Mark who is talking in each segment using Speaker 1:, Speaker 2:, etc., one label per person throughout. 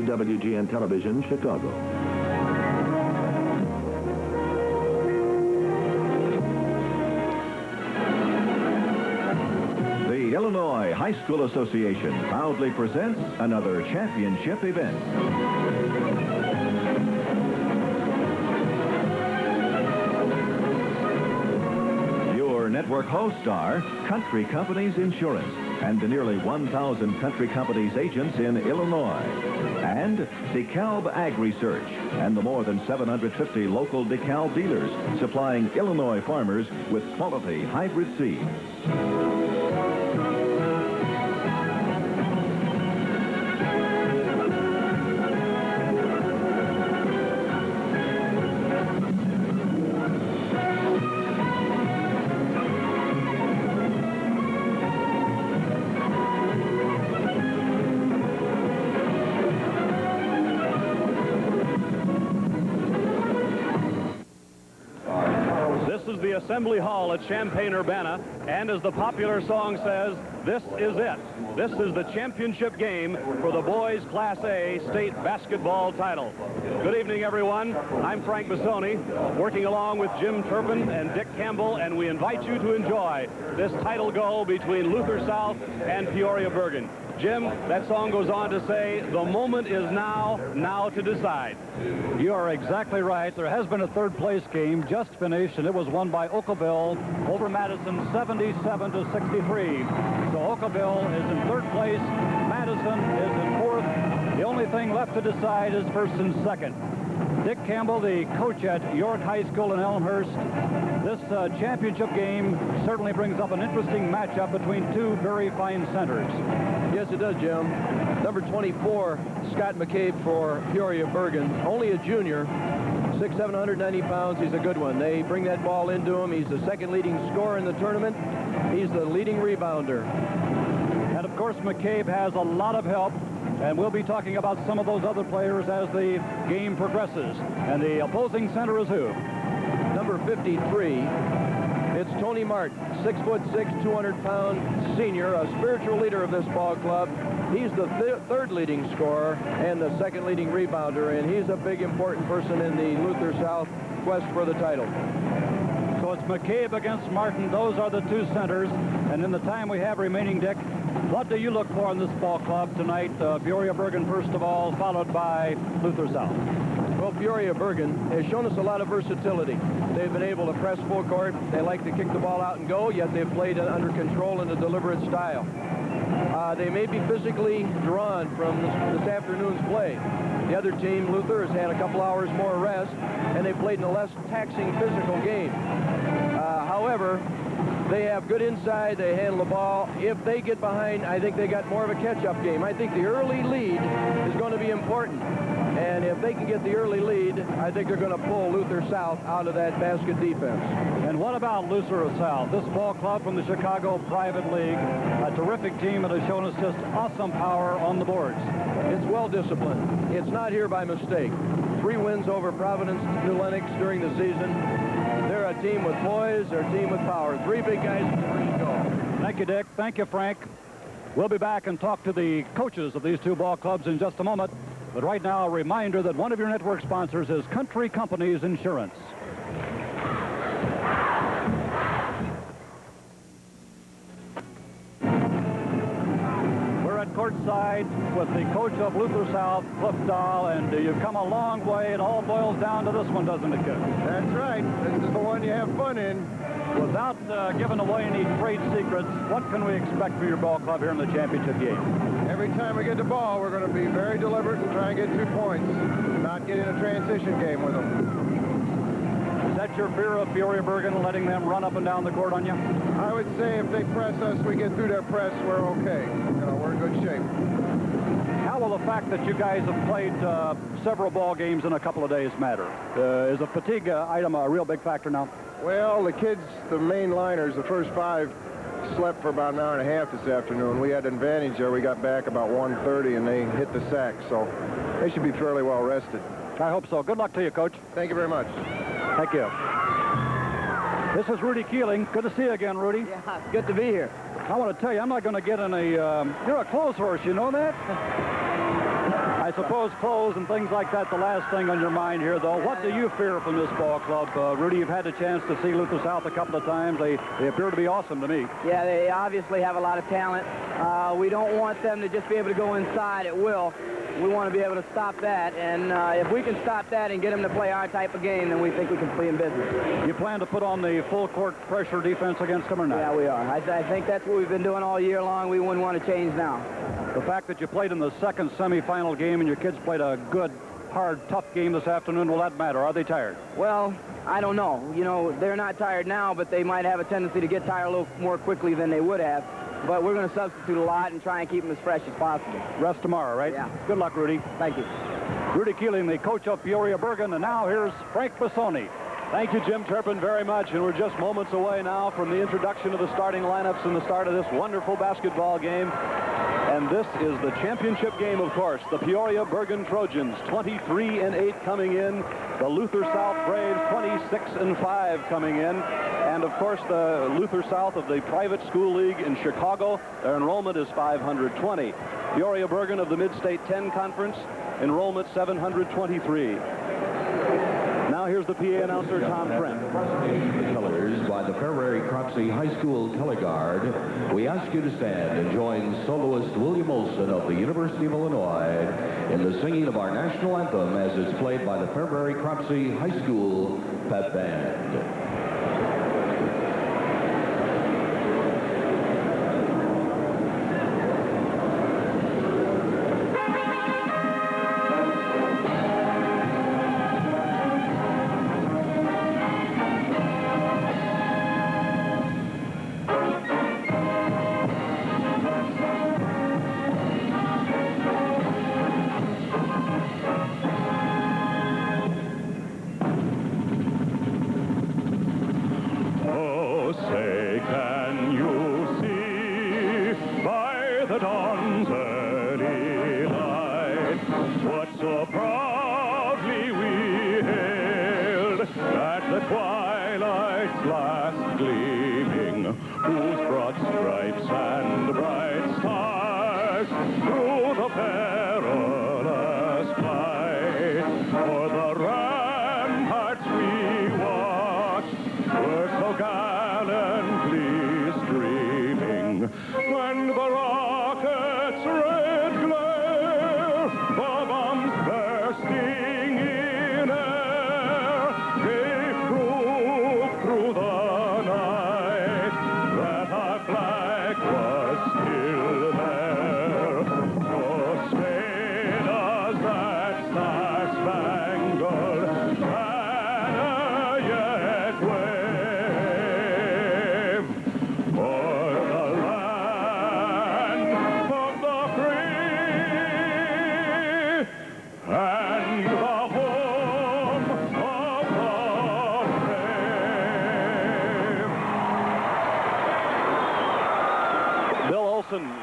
Speaker 1: WGN Television, Chicago. The Illinois High School Association proudly presents another championship event. Your network hosts are Country Companies Insurance and the nearly 1,000 Country Companies agents in Illinois, and DeKalb Ag Research and the more than 750 local DeKalb dealers supplying Illinois farmers with quality hybrid seed.
Speaker 2: Assembly Hall at Champaign-Urbana, and as the popular song says, this is it. This is the championship game for the boys Class A state basketball title. Good evening, everyone. I'm Frank Bissoni, working along with Jim Turpin and Dick Campbell, and we invite you to enjoy this title go between Luther South and Peoria Bergan. Jim, that song goes on to say, the moment is now to decide.
Speaker 3: You are exactly right. There has been a third-place game just finished, and it was won by Oakville over Madison 77-63. So Oakville is in third place. Madison is in fourth. The only thing left to decide is first and second. Dick Campbell, the coach at York High School in Elmhurst. This championship game certainly brings up an interesting matchup between two very fine centers.
Speaker 4: Yes, it does, Jim. Number 24, Scott McCabe for Peoria Bergan, only a junior, 6'7", 190 pounds. He's a good one. They bring that ball into him. He's the second leading scorer in the tournament. He's the leading rebounder.
Speaker 3: And, of course, McCabe has a lot of help. And we'll be talking about some of those other players as the game progresses. And the opposing center is who?
Speaker 4: Number 53, it's Tony Martin, 6'6", 200-pound senior, a spiritual leader of this ball club. He's the third leading scorer and the second leading rebounder, and he's a big, important person in the Luther South quest for the title.
Speaker 3: So it's McCabe against Martin. Those are the two centers. And in the time we have remaining, Dick, what do you look for in this ball club tonight? Peoria Bergan, first of all, followed by Luther South.
Speaker 4: Well, Peoria Bergan has shown us a lot of versatility. They've been able to press full court. They like to kick the ball out and go, yet they've played under control in a deliberate style. They may be physically drawn from this afternoon's play. The other team, Luther, has had a couple hours more rest, and they played in a less taxing physical game. However, they have good inside. They handle the ball. If they get behind, I think they got more of a catch-up game. I think the early lead is going to be important. And if they can get the early lead, I think they're going to pull Luther South out of that basket defense.
Speaker 3: And what about Luther South? This ball club from the Chicago Private League, a terrific team that has shown us just awesome power on the boards.
Speaker 4: It's well-disciplined. It's not here by mistake. 3 wins over Providence, New Lenox during the season. They're a team with poise. They're a team with power. 3 big guys ready to go.
Speaker 3: Thank you, Dick. Thank you, Frank. We'll be back and talk to the coaches of these two ball clubs in just a moment. But right now, a reminder that one of your network sponsors is Country Companies Insurance. We're at courtside with the coach of Luther South, Cliff Dahl, and you've come a long way. It all boils down to this one, doesn't it, kid?
Speaker 5: That's right. This is the one you have fun in.
Speaker 3: Without giving away any trade secrets, what can we expect for your ball club here in the championship game?
Speaker 5: Every time we get the ball, we're going to be very deliberate and try and get 2 points, not get in a transition game with them.
Speaker 3: Is that your fear of Peoria Bergan letting them run up and down the court on you?
Speaker 5: I would say if they press us, we get through their press, we're okay. We're in good shape.
Speaker 3: How will the fact that you guys have played several ball games in a couple of days matter? Is the fatigue item a real big factor now?
Speaker 5: Well, the kids, the main liners, the first 5 slept for about an hour and a half this afternoon. We had an advantage there. We got back about 1:30 and they hit the sack, so they should be fairly well rested.
Speaker 3: I hope so. Good luck to you, Coach.
Speaker 5: Thank you very much.
Speaker 3: Thank you. This is Rudy Keeling. Good to see you again, Rudy.
Speaker 4: Yeah, good to be here.
Speaker 3: I want to tell you, I'm not going to get in a... you're a clothes horse, you know that? I suppose clothes and things like that, the last thing on your mind here, though. What do you fear from this ball club? Rudy, you've had the chance to see Luther South a couple of times. They appear to be awesome to me.
Speaker 6: Yeah, they obviously have a lot of talent. We don't want them to just be able to go inside at will. We want to be able to stop that, and if we can stop that and get them to play our type of game, then we think we can be in business.
Speaker 3: You plan to put on the full court pressure defense against them or not?
Speaker 6: Yeah, we are. I think that's what we've been doing all year long. We wouldn't want to change now.
Speaker 3: The fact that you played in the second semifinal game and your kids played a good, hard, tough game this afternoon, will that matter? Are they tired?
Speaker 6: Well, I don't know. You know, they're not tired now, but they might have a tendency to get tired a little more quickly than they would have. But we're going to substitute a lot and try and keep them as fresh as possible.
Speaker 3: Rest tomorrow, right?
Speaker 6: Yeah.
Speaker 3: Good luck, Rudy.
Speaker 6: Thank you.
Speaker 3: Rudy Keeling, the coach of Peoria Bergan, and now here's Frank Bassoni.
Speaker 2: Thank you, Jim Turpin, very much. And we're just moments away now from the introduction of the starting lineups and the start of this wonderful basketball game. And this is the championship game, of course. The Peoria Bergan Trojans, 23-8 coming in. The Luther South Braves, 26-5 coming in. And, of course, the Luther South of the private school league in Chicago, their enrollment is 520. Peoria Bergan of the Mid-State 10 Conference, enrollment 723. Now here's the PA announcer, Tom Trent.
Speaker 7: Colors by the Fairbury Cropsey High School Color Guard. We ask you to stand and join soloist William Olson of the University of Illinois in the singing of our national anthem as it's played by the Fairbury Cropsey High School Pep Band.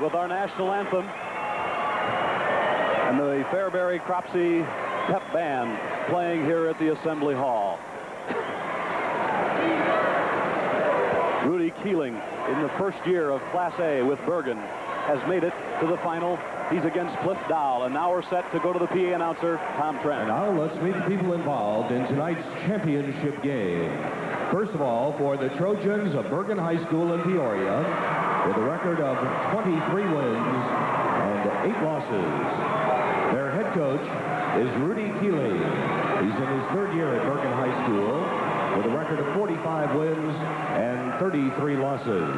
Speaker 2: With our national anthem and the Fairbury Cropsey Pep Band playing here at the Assembly Hall. Rudy Keeling, in the first year of Class A with Bergan, has made it to the final. He's against Cliff Dowell, and now we're set to go to the PA announcer, Tom Trent.
Speaker 7: And now let's meet the people involved in tonight's championship game. First of all, for the Trojans of Bergan High School in Peoria, with a record of 23 wins and 8 losses. Their head coach is Rudy Keeling. He's in his third year at Bergan High School with a record of 45 wins and 33 losses.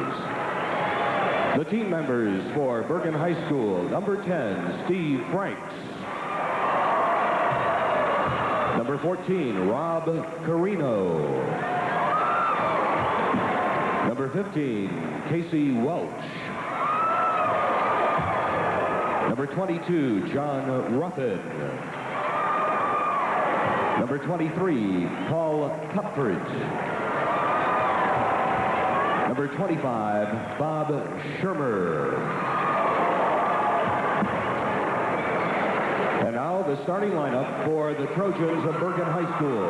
Speaker 7: The team members for Bergan High School, number 10, Steve Franks. Number 14, Rob Carino. Number 15, Casey Welch. Number 22, John Ruffin. Number 23, Paul Cupford. Number 25, Bob Shermer. And now the starting lineup for the Trojans of Bergan High School.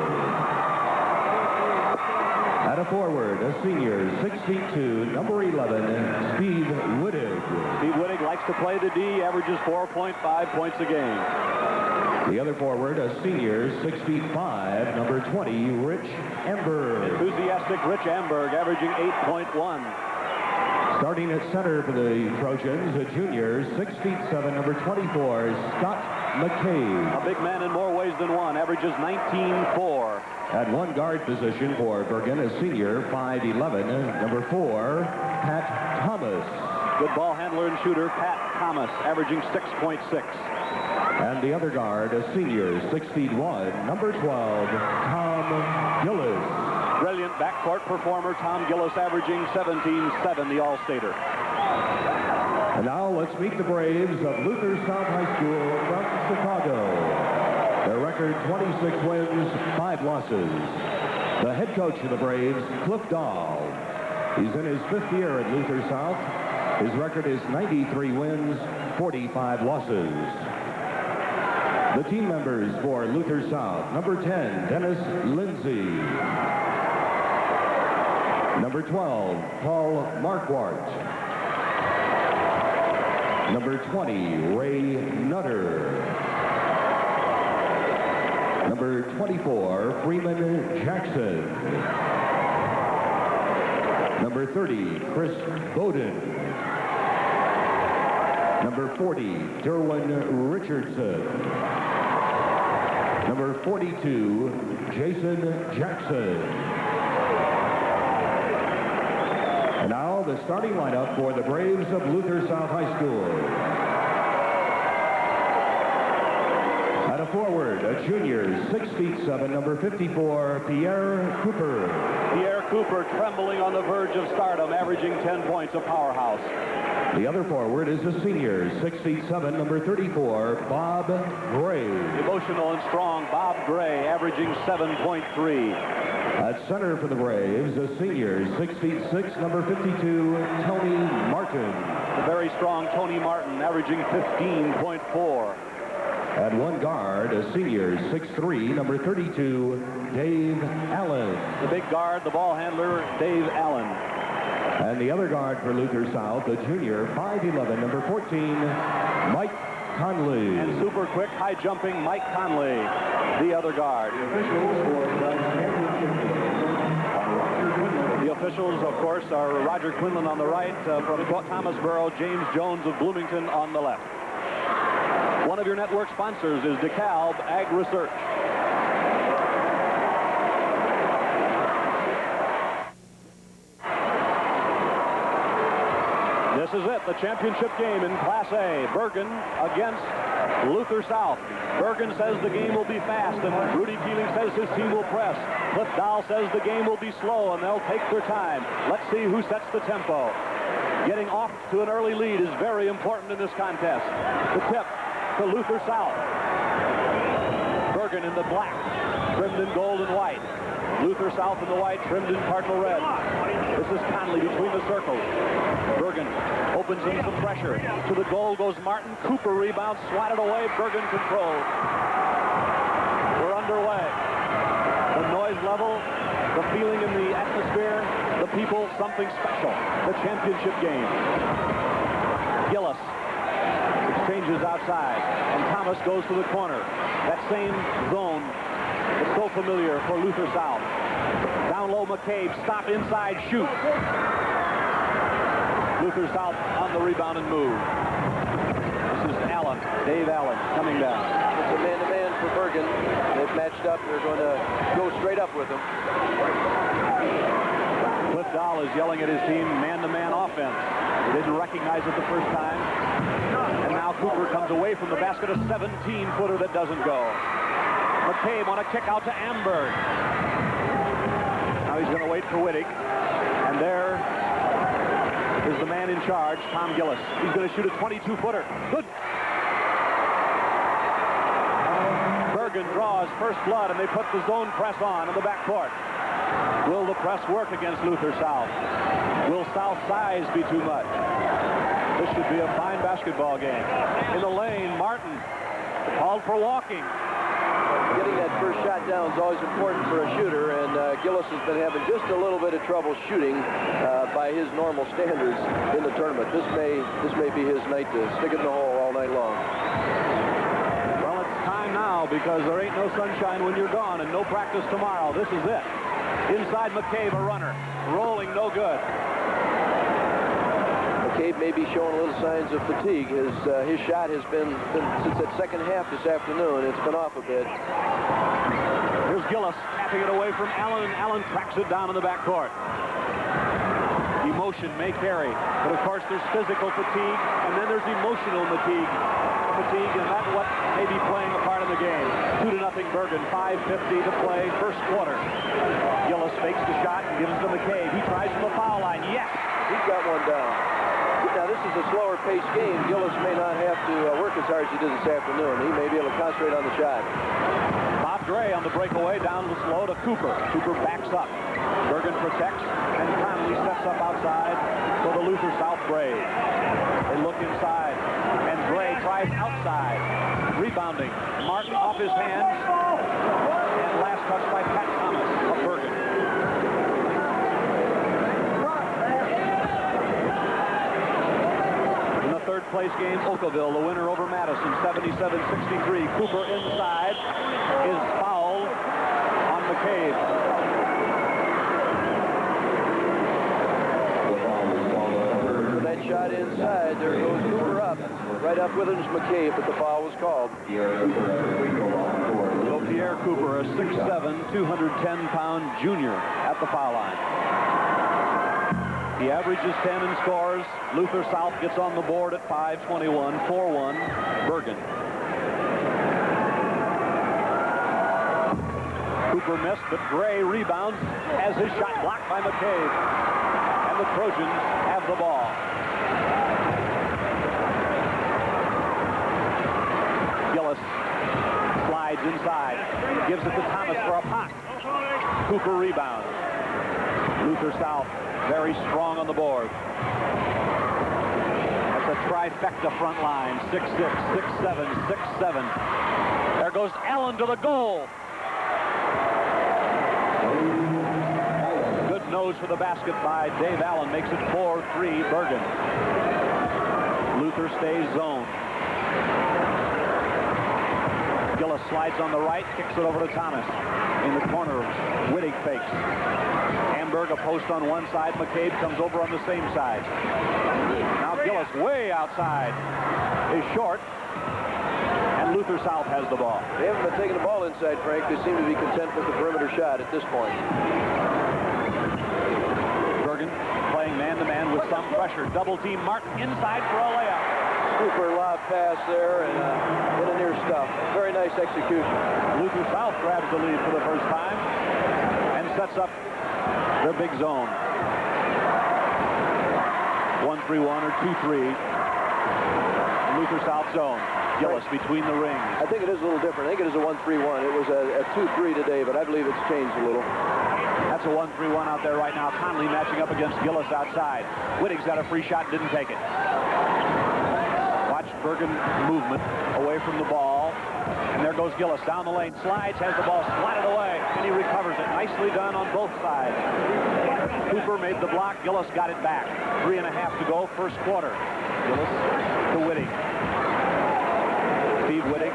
Speaker 7: At a forward, a senior, 6'2", number 11, Steve Wittig.
Speaker 2: Steve Wittig likes to play the D, averages 4.5 points a game.
Speaker 7: The other forward, a senior, 6 feet 5, number 20, Rich Amberg.
Speaker 2: Enthusiastic Rich Amberg, averaging 8.1.
Speaker 7: Starting at center for the Trojans, a junior, 6 feet 7, number 24, Scott McCabe.
Speaker 2: A big man in more ways than one, averages 19.4.
Speaker 7: At one guard position for Bergan, a senior, 5'11", number 4, Pat Thomas.
Speaker 2: Good ball handler and shooter, Pat Thomas, averaging 6.6.
Speaker 7: And the other guard, a senior, 6 feet 1, number 12, Tom Gillis.
Speaker 2: Brilliant backcourt performer, Tom Gillis, averaging 17.7, the All-Stater.
Speaker 7: And now let's meet the Braves of Luther South High School from Chicago. Their record, 26 wins, 5 losses. The head coach of the Braves, Cliff Dahl. He's in his 5th year at Luther South. His record is 93 wins, 45 losses. The team members for Luther South, number 10, Dennis Lindsay. Number 12, Paul Marquardt. Number 20, Ray Nutter. Number 24, Freeman Jackson. Number 30, Chris Bowden. Number 40, Derwin Richardson. Number 42, Jason Jackson. And now the starting lineup for the Braves of Luther South High School. At a forward, a junior, 6 feet 7, number 54, Pierre Cooper.
Speaker 2: Pierre Cooper trembling on the verge of stardom, averaging 10 points, a powerhouse.
Speaker 7: The other forward is a senior, 6 feet 7, number 34, Bob Gray.
Speaker 2: Emotional and strong, Bob Gray, averaging 7.3.
Speaker 7: At center for the Braves, a senior, 6 feet 6, number 52, Tony Martin.
Speaker 2: The very strong Tony Martin, averaging 15.4.
Speaker 7: At one guard, a senior, 6'3", number 32, Dave Allen.
Speaker 2: The big guard, the ball handler, Dave Allen.
Speaker 7: And the other guard for Luther South, a junior, 5'11", number 14, Mike Conley.
Speaker 2: And super quick, high-jumping Mike Conley, the other guard. The officials, of course, are Roger Quinlan on the right, from Thomasboro, James Jones of Bloomington on the left. One of your network sponsors is DeKalb Ag Research. This is it, the championship game in Class A. Bergan against Luther South. Bergan says the game will be fast, and Rudy Keeling says his team will press. Cliff Dahl says the game will be slow, and they'll take their time. Let's see who sets the tempo. Getting off to an early lead is very important in this contest. The tip to Luther South. Bergan in the black, trimmed in gold and white. Luther South in the white, trimmed in cardinal red. This is Conley between the circles. Bergan opens in some pressure. To the goal goes Martin. Cooper rebounds, swatted away. Bergan controls. We're underway. The noise level, the feeling in the atmosphere, the people, something special. The championship game. Gillis exchanges outside, and Thomas goes to the corner. That same zone is so familiar for Luther South. Down low, McCabe, stop inside, shoot. Luther South on the rebound and move. This is Allen, Dave Allen, coming down.
Speaker 4: It's a man-to-man for Bergan. They've matched up. They're going to go straight up with him.
Speaker 2: Cliff Dahl is yelling at his team, man-to-man offense. He didn't recognize it the first time. And now Cooper comes away from the basket, a 17-footer that doesn't go. McCabe on a kick out to Amberg. Now he's going to wait for Wittig. And there is the man in charge, Tom Gillis. He's going to shoot a 22-footer. Good. Bergan draws first blood, and they put the zone press on in the backcourt. Will the press work against Luther South? Will South size be too much? This should be a fine basketball game. In the lane, Martin called for walking.
Speaker 4: Getting that first shot down is always important for a shooter, and Gillis has been having just a little bit of trouble shooting by his normal standards in the tournament. This may be his night to stick it in the hole all night long.
Speaker 2: Well, it's time now. because there ain't no sunshine when you're gone and no practice tomorrow. This is it. Inside McCabe, a runner. Rolling, no good.
Speaker 4: McCabe may be showing a little signs of fatigue. His shot has been since that second half this afternoon. It's been off a bit.
Speaker 2: Here's Gillis tapping it away from Allen, and Allen tracks it down in the backcourt. Emotion may carry, but of course there's physical fatigue, and then there's emotional fatigue, and that's what may be playing a part in the game. 2-0 Bergan, 5:50 to play, first quarter. Gillis fakes the shot and gives it to McCabe. He tries from the foul line. Yes!
Speaker 4: He's got one down. Now, this is a slower-paced game. Gillis may not have to work as hard as he did this afternoon. He may be able to concentrate on the shot.
Speaker 2: Bob Gray on the breakaway, down the slow to Cooper. Cooper backs up. Bergan protects, and Conley steps up outside for the Luther South Braves. They look inside, and Gray tries outside. Rebounding. Martin off his hands, and last touch by Pat Thomas of Bergan. In the third place game, Oakville, the winner over Madison, 77-63. Cooper inside is fouled on McCabe.
Speaker 4: That shot inside, there goes Cooper up. Right up with him is McCabe, but the foul was called.
Speaker 2: So Pierre Cooper, a 6'7", 210-pound junior at the foul line. He averages 10 and scores. Luther South gets on the board at 5:21, 4-1, Bergan. Cooper missed, but Gray rebounds, has his shot blocked by McCabe. And the Trojans have the ball. Gillis slides inside, gives it to Thomas for a pop. Cooper rebounds. Luther South very strong on the board. That's a trifecta front line. 6'6", 6'7", 6'7". There goes Allen to the goal. Good nose for the basket by Dave Allen. Makes it 4-3 Bergan. Luther stays zone. Gillis slides on the right, kicks it over to Thomas. In the corner, Wittig fakes. Hamburg, a post on one side. McCabe comes over on the same side. Now Gillis way outside is short. And Luther South has the ball.
Speaker 4: They haven't been taking the ball inside, Frank. They seem to be content with the perimeter shot at this point.
Speaker 2: Bergan playing man-to-man with some pressure. Double team Martin inside for a layup.
Speaker 4: Super lob pass there and in a near stuff. Very nice execution.
Speaker 2: Luther South grabs the lead for the first time and sets up their big zone. 1-3-1 or 2-3. Luther South zone. Gillis between the rings.
Speaker 4: I think it is a little different. I think it is a 1-3-1. It was a 2-3 today, but I believe it's changed a little.
Speaker 2: That's a 1-3-1 out there right now. Conley matching up against Gillis outside. Wittig's got a free shot, didn't take it. Watch Bergan movement away from the ball. And there goes Gillis down the lane. Slides, has the ball swatted away, and he recovers it. Nicely done on both sides. Cooper made the block. Gillis got it back. 3.5 to go, first quarter. Gillis to Wittig. Steve Wittig.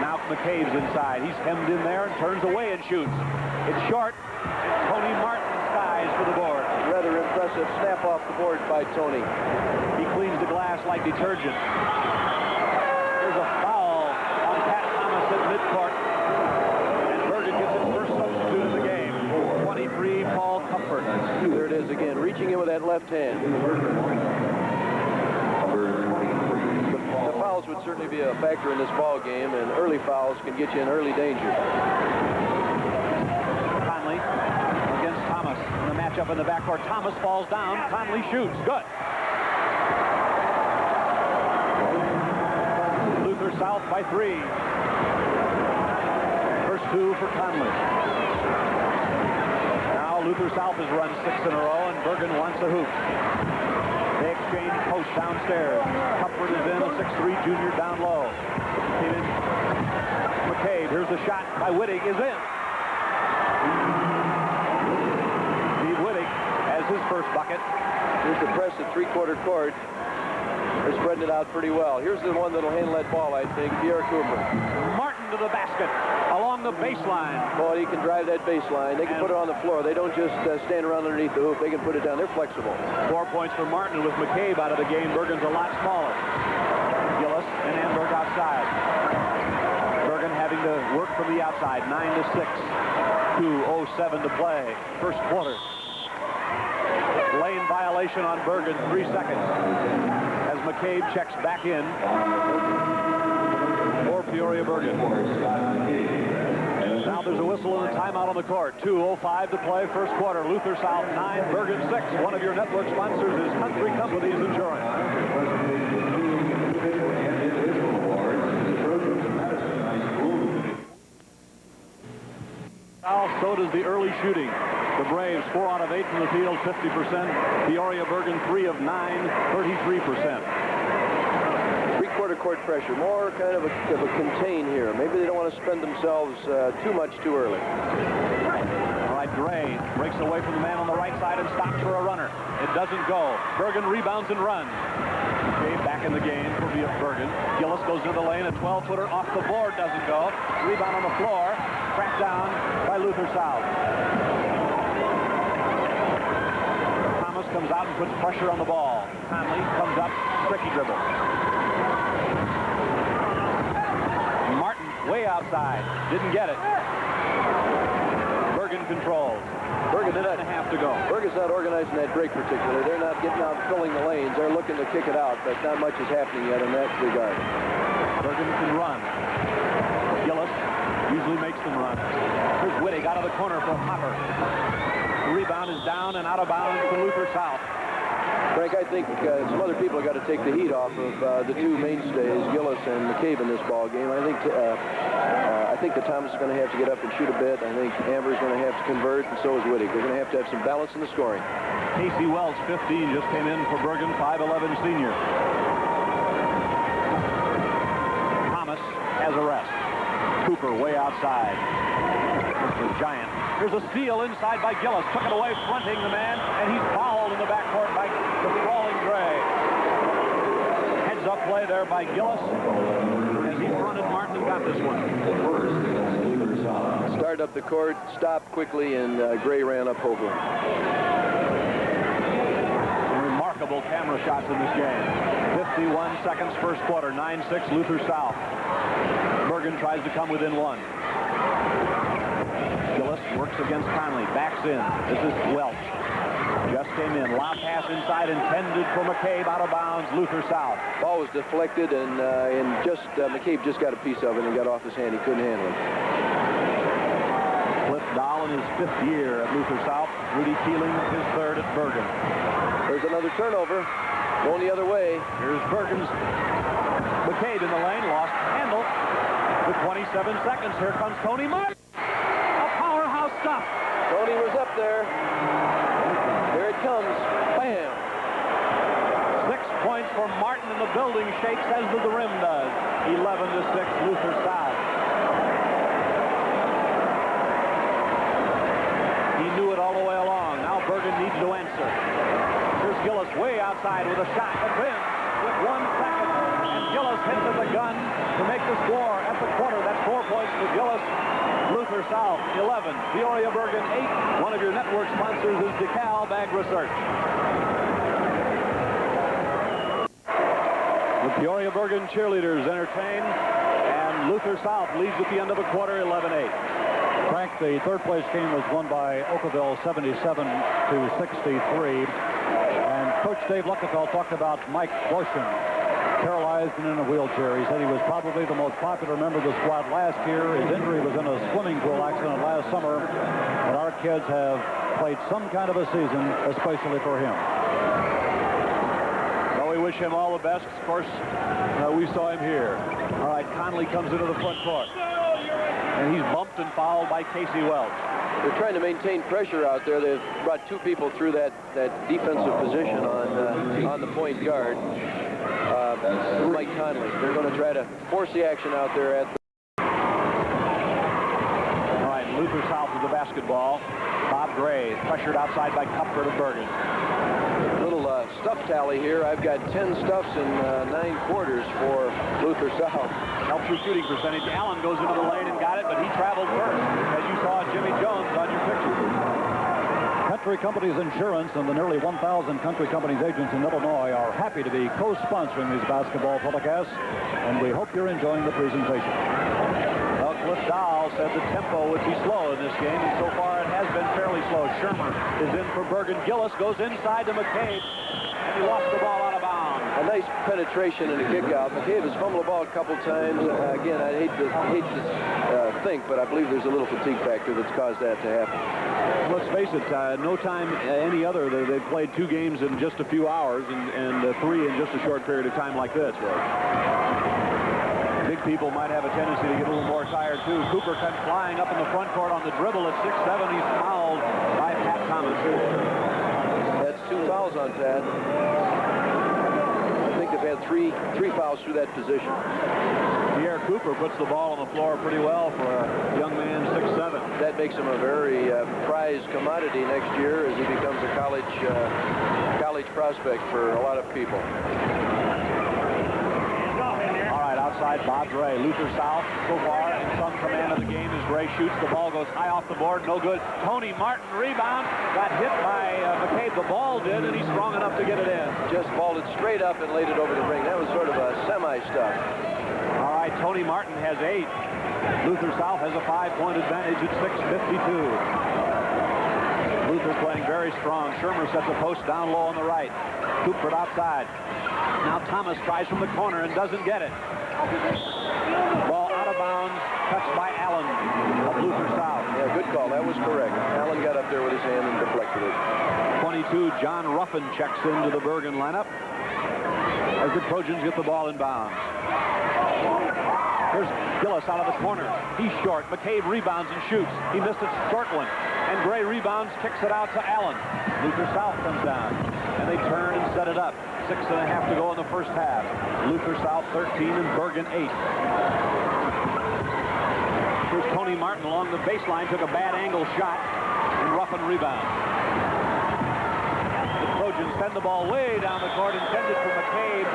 Speaker 2: Now McCabe's inside. He's hemmed in there and turns away and shoots. It's short. Tony Martin skies for the board.
Speaker 4: Rather impressive snap off the board by Tony.
Speaker 2: He cleans the glass like detergent. There's a foul on Pat Thomas at midcourt. And Bergan gets his first substitute in the game. 23, Paul Comfort.
Speaker 4: There it is again, reaching in with that left hand. The fouls would certainly be a factor in this ball game, and early fouls can get you in early danger.
Speaker 2: Conley against Thomas in the matchup in the backcourt. Thomas falls down. Conley shoots. Good. Luther South by 3. First 2 for Conley. Now Luther South has run 6 in a row, and Bergan wants a hoop. They exchange post downstairs. Comfort is in, a 6'3 junior down low. Came in. McCabe, here's the shot by Wittig, is in. Steve Wittig has his first bucket.
Speaker 4: Here's the press at three-quarter court. They're spreading it out pretty well. Here's the one that'll handle that ball, I think, Pierre Cooper.
Speaker 2: Martin to the basket along the baseline.
Speaker 4: Boy, he can drive that baseline. They can put it on the floor. They don't just stand around underneath the hoop. They can put it down. They're flexible.
Speaker 2: 4 points for Martin. With McCabe out of the game, Bergan's a lot smaller. Gillis and Amberg outside. Bergan having to work from the outside. 9-6. 2:07 to play. First quarter. Lane violation on Bergan. 3 seconds. As McCabe checks back in for Peoria Bergan. Now there's a whistle and a timeout on the court. 2:05 to play, first quarter. Luther South 9, Bergan 6. One of your network sponsors is Country Companies Insurance. Now, so does the early shooting. The Braves 4 out of 8 from the field, 50%. Peoria Bergan 3 of 9, 33%.
Speaker 4: Three-quarter court pressure, more kind of a contain here. Maybe they don't want to spend themselves too much too early.
Speaker 2: All right, Gray breaks away from the man on the right side and stops for a runner. It doesn't go. Bergan rebounds and runs. Okay, back in the game for Bergan. Gillis goes into the lane. A 12-footer off the board doesn't go. Rebound on the floor. Tracked down by Luther South. Thomas comes out and puts pressure on the ball. Conley comes up. Tricky dribble. Martin way outside. Didn't get it. Bergan controls.
Speaker 4: Bergan
Speaker 2: Minute and a half to go.
Speaker 4: Bergan's not organizing that break particularly. They're not getting out filling the lanes. They're looking to kick it out, but not much is happening yet in that regard.
Speaker 2: Bergan can run. Gillis usually makes them run. Here's Wittig out of the corner for Hopper. The rebound is down and out of bounds to Luther South.
Speaker 4: Frank, I think some other people have got to take the heat off of the two mainstays, Gillis and McCabe, in this ball game. I think that Thomas is going to have to get up and shoot a bit. I think Amber's going to have to convert, and so is Wittig. They're going to have some balance in the scoring.
Speaker 2: Casey Wells, 15, just came in for Bergan, 5'11" senior. Thomas has a rest. Cooper way outside. Mr. Giant. Here's a steal inside by Gillis. Took it away, fronting the man, and he's fouled in the backcourt by the sprawling Gray. Heads-up play there by Gillis as he fronted Martin and got this one.
Speaker 4: Started up the court, stopped quickly, and Gray ran up over him.
Speaker 2: Remarkable camera shots in this game. 51 seconds, first quarter, 9-6, Luther South. Bergan tries to come within one. Gillis works against Conley, backs in. This is Welch. Just came in. Lob pass inside, intended for McCabe, out of bounds, Luther South.
Speaker 4: Ball was deflected, and McCabe just got a piece of it and got off his hand. He couldn't handle it.
Speaker 2: Cliff Dahl in his 5th year at Luther South. Rudy Keeling, his 3rd at Bergan.
Speaker 4: There's another turnover. Going the other way.
Speaker 2: Here's Bergan's McCabe in the lane, lost handle. With 27 seconds, here comes Tony Martin. A powerhouse stop.
Speaker 4: Tony was up there. Here it comes. Bam.
Speaker 2: 6 points for Martin, and the building shakes as the rim does. 11-6, Luther South. He knew it all the way along. Now Bergan needs to answer. Here's Gillis way outside with a shot. It's in with 1 second. And Gillis hits at the gun to make the score at the quarter. That's 4 points for Gillis. Luther South, 11. Peoria Bergan, 8. One of your network sponsors is DeKalb Ag Research. The Peoria Bergan cheerleaders entertain, and Luther South leads at the end of the quarter, 11-8.
Speaker 3: Frank, the third place game was won by Oakville 77-63. And Coach Dave Luckenfeld talked about Mike Borschen, paralyzed and in a wheelchair. He said he was probably the most popular member of the squad last year. His injury was in a swimming pool accident last summer. But our kids have played some kind of a season, especially for him.
Speaker 2: Well, we wish him all the best. Of course, we saw him here. All right, Conley comes into the front court. And he's bumped and fouled by Casey Welch.
Speaker 4: They're trying to maintain pressure out there. They've brought 2 people through that defensive position on the point guard. Mike Conley. They're going to try to force the action out there at the...
Speaker 2: All right, Luther South with the basketball. Bob Gray pressured outside by Kupfer to Bergan.
Speaker 4: Little stuff tally here. I've got 10 stuffs in 9 quarters for Luther South.
Speaker 2: Helps your shooting percentage. Allen goes into the lane and got it, but he traveled first, as you saw Jimmy Jones on your picture.
Speaker 3: Country Companies Insurance and the nearly 1,000 Country Companies agents in Illinois are happy to be co-sponsoring these basketball telecasts, and we hope you're enjoying the presentation.
Speaker 2: Well, Cliff Dahl said the tempo would be slow in this game, and so far it has been fairly slow. Shermer is in for Bergan. Gillis goes inside to McCabe, and he lost the ball out of bounds.
Speaker 4: A nice penetration and a kick out. McCabe has fumbled the ball a couple times. Again, I hate to think, but I believe there's a little fatigue factor that's caused that to happen.
Speaker 2: Let's face it, no time any other. They've played 2 games in just a few hours and 3 in just a short period of time like this. Big people might have a tendency to get a little more tired, too. Cooper comes flying up in the front court on the dribble at 6'7". He's fouled by Pat Thomas.
Speaker 4: That's 2 fouls on Pat. I think they've had three fouls through that position.
Speaker 2: Pierre Cooper puts the ball on the floor pretty well for a young man 6'7".
Speaker 4: That makes him a very prized commodity next year as he becomes a college prospect for a lot of people.
Speaker 2: All right, outside Bob Gray. Luther South so far in some command of the game as Gray shoots. The ball goes high off the board. No good. Tony Martin rebound. Got hit by McCabe. The ball did, and he's strong enough to get it in.
Speaker 4: Just balled it straight up and laid it over the ring. That was sort of a semi-stuff.
Speaker 2: All right, Tony Martin has 8. Luther South has a 5-point advantage at 6:52. Luther playing very strong. Shermer sets a post down low on the right. Cooper outside. Now Thomas tries from the corner and doesn't get it. Ball out of bounds, touched by Allen of Luther South.
Speaker 4: Yeah, good call. That was correct. Allen got up there with his hand and deflected it.
Speaker 2: 22, John Ruffin checks into the Bergan lineup as the Trojans get the ball in bounds. Here's Gillis out of the corner. He's short. McCabe rebounds and shoots. He missed a short one. And Gray rebounds, kicks it out to Allen. Luther South comes down. And they turn and set it up. 6.5 to go in the first half. Luther South 13 and Bergan 8. Here's Tony Martin along the baseline. Took a bad angle shot. And Ruffin rebounds. The Trojans send the ball way down the court. Intended for McCabe.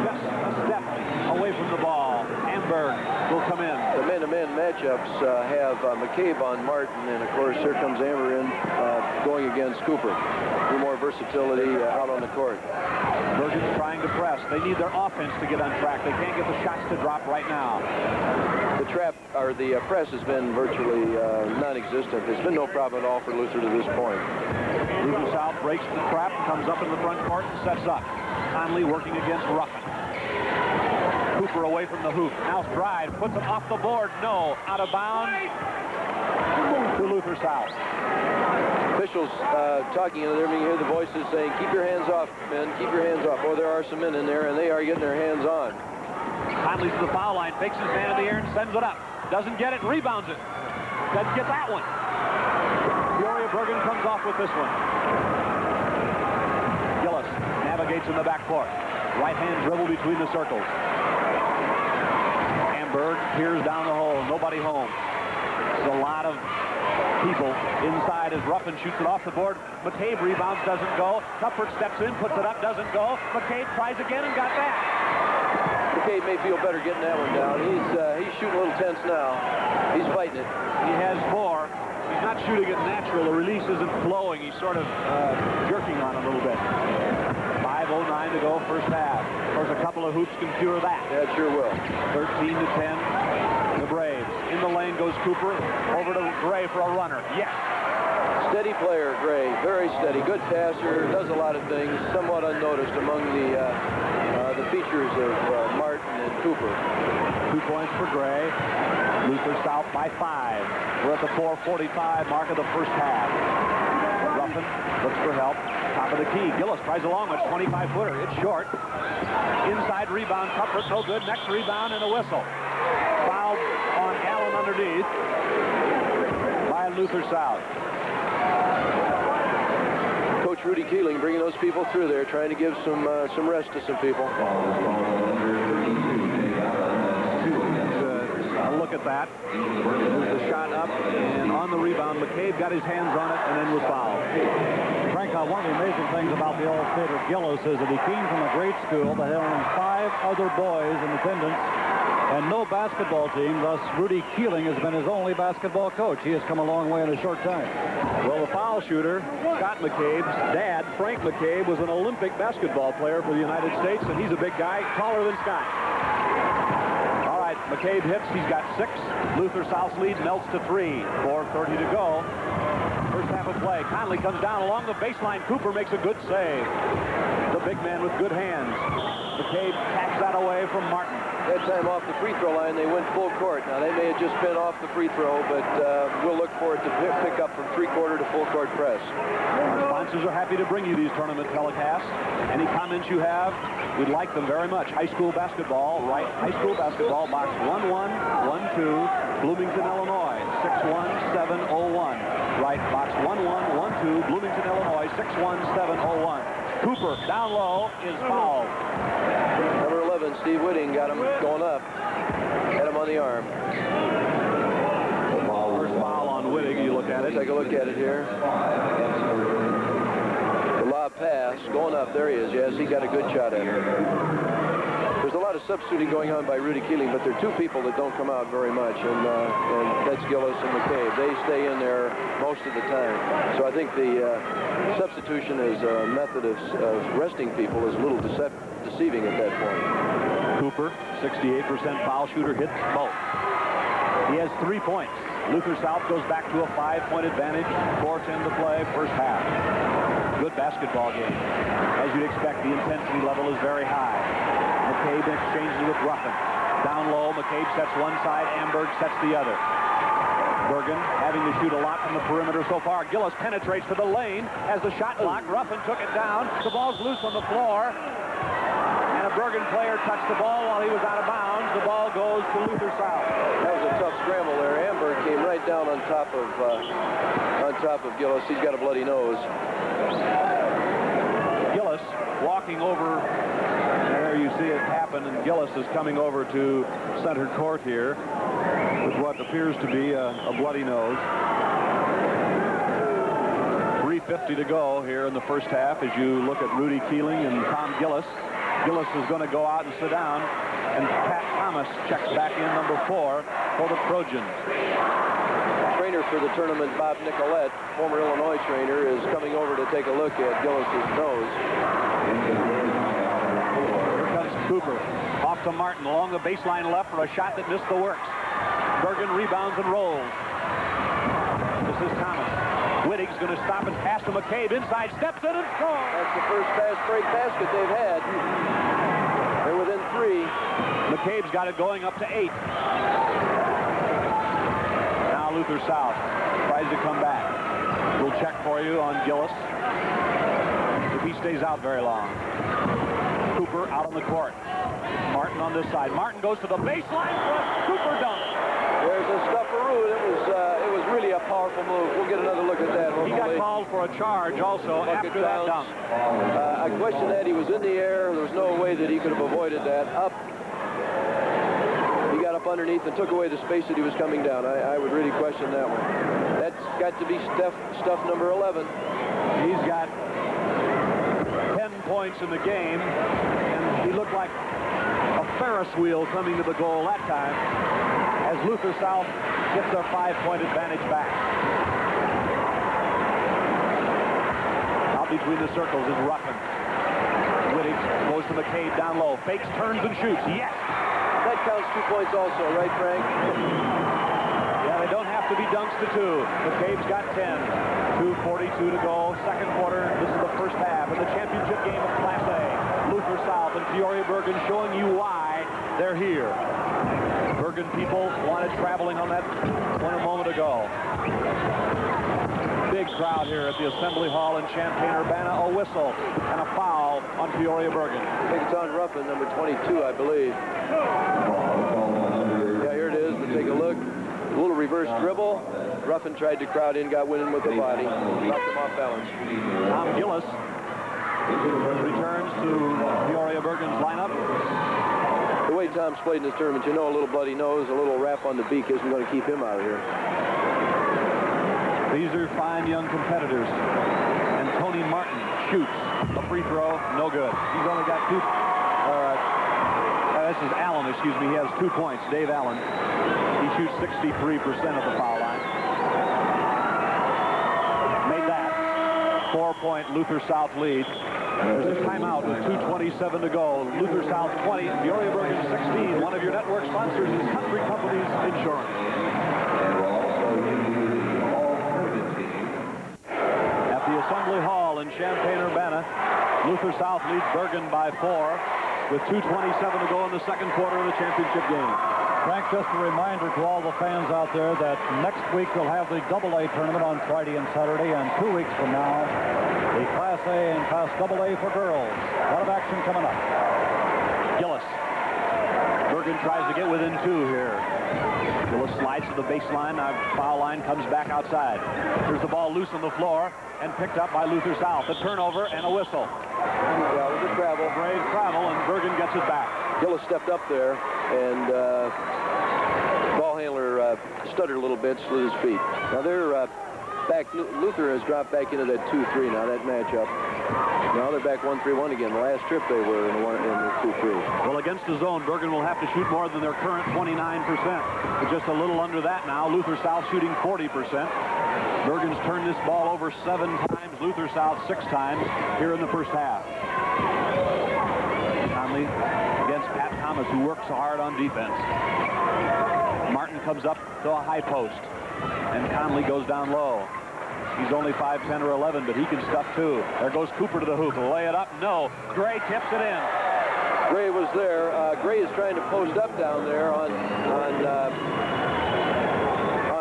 Speaker 2: Just a step away from the ball. Amberg will come in.
Speaker 4: The man-to-man matchups have McCabe on Martin, and of course here comes Amber in going against Cooper. A little more versatility out on the court.
Speaker 2: Bergan's trying to press. They need their offense to get on track. They can't get the shots to drop right now.
Speaker 4: The press has been virtually non-existent. There's been no problem at all for Luther to this point.
Speaker 2: Luther South breaks the trap, comes up in the front court and sets up. Conley working against Ruffin. Cooper away from the hoop. Now drive, puts it off the board. No, out of bounds to Luther South.
Speaker 4: Officials talking in there, you hear the voices saying, keep your hands off, men, keep your hands off. Oh, there are some men in there, and they are getting their hands on.
Speaker 2: Conley's to the foul line, fakes his man in the air and sends it up. Doesn't get it, rebounds it. Doesn't get that one. Peoria Bergan comes off with this one. Gillis navigates in the backcourt. Right hand dribble between the circles. Amberg peers down the hole. Nobody home. There's a lot of people inside as Ruffin shoots it off the board. McCabe rebounds, doesn't go. Cuthbert steps in, puts it up, doesn't go. McCabe tries again and got that.
Speaker 4: McCabe may feel better getting that one down. He's shooting a little tense now. He's fighting it.
Speaker 2: He has 4. He's not shooting it natural. The release isn't flowing. He's sort of jerking on it a little bit. 5:09 to go first half. Of course, a couple of hoops can cure that.
Speaker 4: Yeah, it sure will.
Speaker 2: 13 to 10. The Braves. In the lane goes Cooper. Over to Gray for a runner. Yes.
Speaker 4: Steady player, Gray. Very steady. Good passer. Does a lot of things. Somewhat unnoticed among the features of Martin and Cooper.
Speaker 2: 2 points for Gray. Luther South by 5. We're at the 4:45 mark of the first half. Ruffin looks for help. Top of the key. Gillis tries a long one. 25-footer. It's short. Inside rebound. Cuthbert no good. Next rebound and a whistle. Fouled on Allen underneath by Luther South.
Speaker 4: Coach Rudy Keeling bringing those people through there, trying to give some rest to some people.
Speaker 2: Look at that. The shot up and on the rebound. McCabe got his hands on it and then was fouled.
Speaker 3: Frank, one of the amazing things about the All-Stater Gillis is that he came from a great school that had only 5 other boys in attendance and no basketball team. Thus, Rudy Keeling has been his only basketball coach. He has come a long way in a short time.
Speaker 2: Well, the foul shooter, Scott McCabe's dad, Frank McCabe, was an Olympic basketball player for the United States, and he's a big guy, taller than Scott. All right, McCabe hits. He's got 6. Luther South's lead melts to 3. 4:30 to go. First half of play. Conley comes down along the baseline. Cooper makes a good save. The big man with good hands. McCabe tacks that away from Martin.
Speaker 4: That time off the free throw line, they went full court. Now, they may have just been off the free throw, but we'll look for it to pick up from three-quarter to full court press.
Speaker 2: Our sponsors are happy to bring you these tournament telecasts. Any comments you have, we'd like them very much. High school basketball, right? High school basketball, box 1112, Bloomington, Illinois, 61701. Right, box 1112, Bloomington, Illinois, 61701. Cooper, down low, is fouled.
Speaker 4: Number 11, Steve Whitting, got him going up. Had him on the arm.
Speaker 2: First foul on Whitting. You look at it.
Speaker 4: Take a look at it here. The lob pass, going up. There he is. Yes, he got a good shot at it. There's a lot of substituting going on by Rudy Keeling, but there are 2 people that don't come out very much, and that's Gillis and McCabe. They stay in there most of the time. So I think the substitution as a method of resting people is a little deceiving at that point.
Speaker 2: Cooper, 68% foul shooter, hits both. He has 3 points. Luther South goes back to a 5-point advantage. 4:10 to play, first half. Good basketball game. As you'd expect, the intensity level is very high. McCabe exchanges with Ruffin. Down low, McCabe sets one side, Amberg sets the other. Bergan having to shoot a lot from the perimeter so far. Gillis penetrates to the lane, has the shot blocked. Ruffin took it down. The ball's loose on the floor. And a Bergan player touched the ball while he was out of bounds. The ball goes to Luther South.
Speaker 4: That was a tough scramble there. Amberg came right down on top of Gillis. He's got a bloody nose.
Speaker 2: Gillis walking over. There you see it happen, and Gillis is coming over to center court here with what appears to be a bloody nose. 3:50 to go here in the first half as you look at Rudy Keeling and Tom Gillis. Gillis is going to go out and sit down, and Pat Thomas checks back in, number 4, for the Trojans.
Speaker 4: Trainer for the tournament, Bob Nicolette, former Illinois trainer, is coming over to take a look at Gillis's nose.
Speaker 2: Here comes Cooper. Off to Martin along the baseline left for a shot that missed the works. Bergan rebounds and rolls. This is Thomas. Whitting's going to stop and pass to McCabe. Inside, steps in and scores.
Speaker 4: That's the first fast break basket they've had. They're within 3.
Speaker 2: McCabe's got it going up to 8. Now Luther South tries to come back. We'll check for you on Gillis if he stays out very long. Cooper out on the court. Martin on this side. Martin goes to the baseline. Cooper dunks.
Speaker 4: There's a stufferoo. It was really a powerful move. We'll get another look at that.
Speaker 2: He got called for a charge also after that dunk.
Speaker 4: I question that. He was in the air. There was no way that he could have avoided that. Up. He got up underneath and took away the space that he was coming down. I would really question that one. That's got to be stuff number 11.
Speaker 2: He's got 10 points in the game, and he looked like a Ferris wheel coming to the goal that time as Luther South gets their 5-point advantage back. Out between the circles is Ruffin. Whitting goes to McCabe down low. Fakes, turns, and shoots. Yes!
Speaker 4: That counts 2 points also, right, Frank?
Speaker 2: Yeah, they don't have to be dunks to 2. McCabe's got 10. 2:42 to go. Second quarter. This is the first half of the championship game of Class A. Luther South and Peoria Bergan showing you why they're here. Bergan people wanted traveling on that one a moment ago. Big crowd here at the Assembly Hall in Champaign-Urbana. A whistle and a foul on Peoria Bergan.
Speaker 4: I think it's on Ruffin, number 22, I believe. Yeah, here it is. We'll take a look. A little reverse dribble. Ruffin tried to crowd in, got winning with the body. Knocked him off balance.
Speaker 2: Tom Gillis returns to Peoria Bergan's lineup.
Speaker 4: The way Tom's played in this tournament, you know a little bloody nose, a little rap on the beak isn't going to keep him out of here.
Speaker 2: These are fine young competitors. And Tony Martin shoots a free throw, no good. He's only got two. This is Allen, excuse me. He has 2 points. Dave Allen. He shoots 63% of the foul line. Made that. 4-point Luther South lead. There's a timeout with 2:27 to go. Luther South 20, Peoria Bergan 16. One of your network sponsors is Country Companies Insurance. At the Assembly Hall in Champaign-Urbana, Luther South leads Bergan by 4 with 2:27 to go in the second quarter of the championship game.
Speaker 3: Frank, just a reminder to all the fans out there that next week we'll have the AA tournament on Friday and Saturday, and 2 weeks from now, the Class A and Class AA for girls. A lot of action coming up.
Speaker 2: Gillis. Bergan tries to get within 2 here. Gillis slides to the baseline. Now foul line comes back outside. There's the ball loose on the floor and picked up by Luther South. A turnover and a whistle.
Speaker 4: Yeah, it was a travel.
Speaker 2: Brave travel, and Bergan gets it back.
Speaker 4: Gillis stepped up there, and ball handler stuttered a little bit, slid his feet. Now they're back. Luther has dropped back into that 2-3 now, that matchup. Now they're back 1-3-1 again. The last trip they were in the 2-3.
Speaker 2: Well, against the zone, Bergan will have to shoot more than their current 29%. But just a little under that now. Luther South shooting 40%. Bergan's turned this ball over 7 times. Luther South 6 times here in the first half. Conley against Pat Thomas, who works hard on defense. Martin comes up to a high post, and Conley goes down low. He's only 5'10" or 11, but he can stuff too. There goes Cooper to the hoop. Lay it up. No. Gray tips it in.
Speaker 4: Gray was there. Gray is trying to post up down there on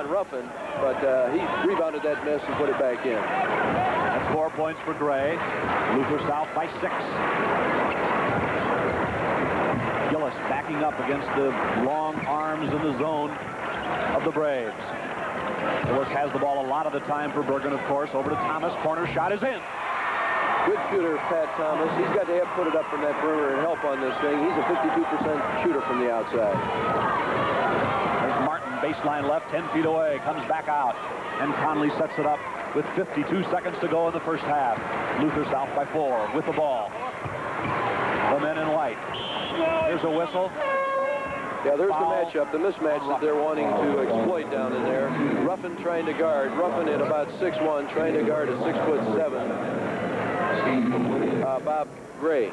Speaker 4: Ruffin, but he rebounded that mess and put it back in.
Speaker 2: That's 4 points for Gray. Luther South by 6. Gillis backing up against the long arms in the zone of the Braves. Gillis has the ball a lot of the time for Bergan, of course. Over to Thomas. Corner shot is in.
Speaker 4: Good shooter, Pat Thomas. He's got to have put it up from that perimeter and help on this thing. He's a 52% shooter from the outside.
Speaker 2: There's Martin, baseline left, 10 feet away. Comes back out. And Conley sets it up with 52 seconds to go in the first half. Luther South by 4 with the ball. The men in white. Here's a whistle.
Speaker 4: Yeah, there's
Speaker 2: Foul.
Speaker 4: the matchup, the mismatch that they're wanting to exploit down in there. Ruffin trying to guard. Ruffin at about 6'1", trying to guard a 6'7". Bob Gray.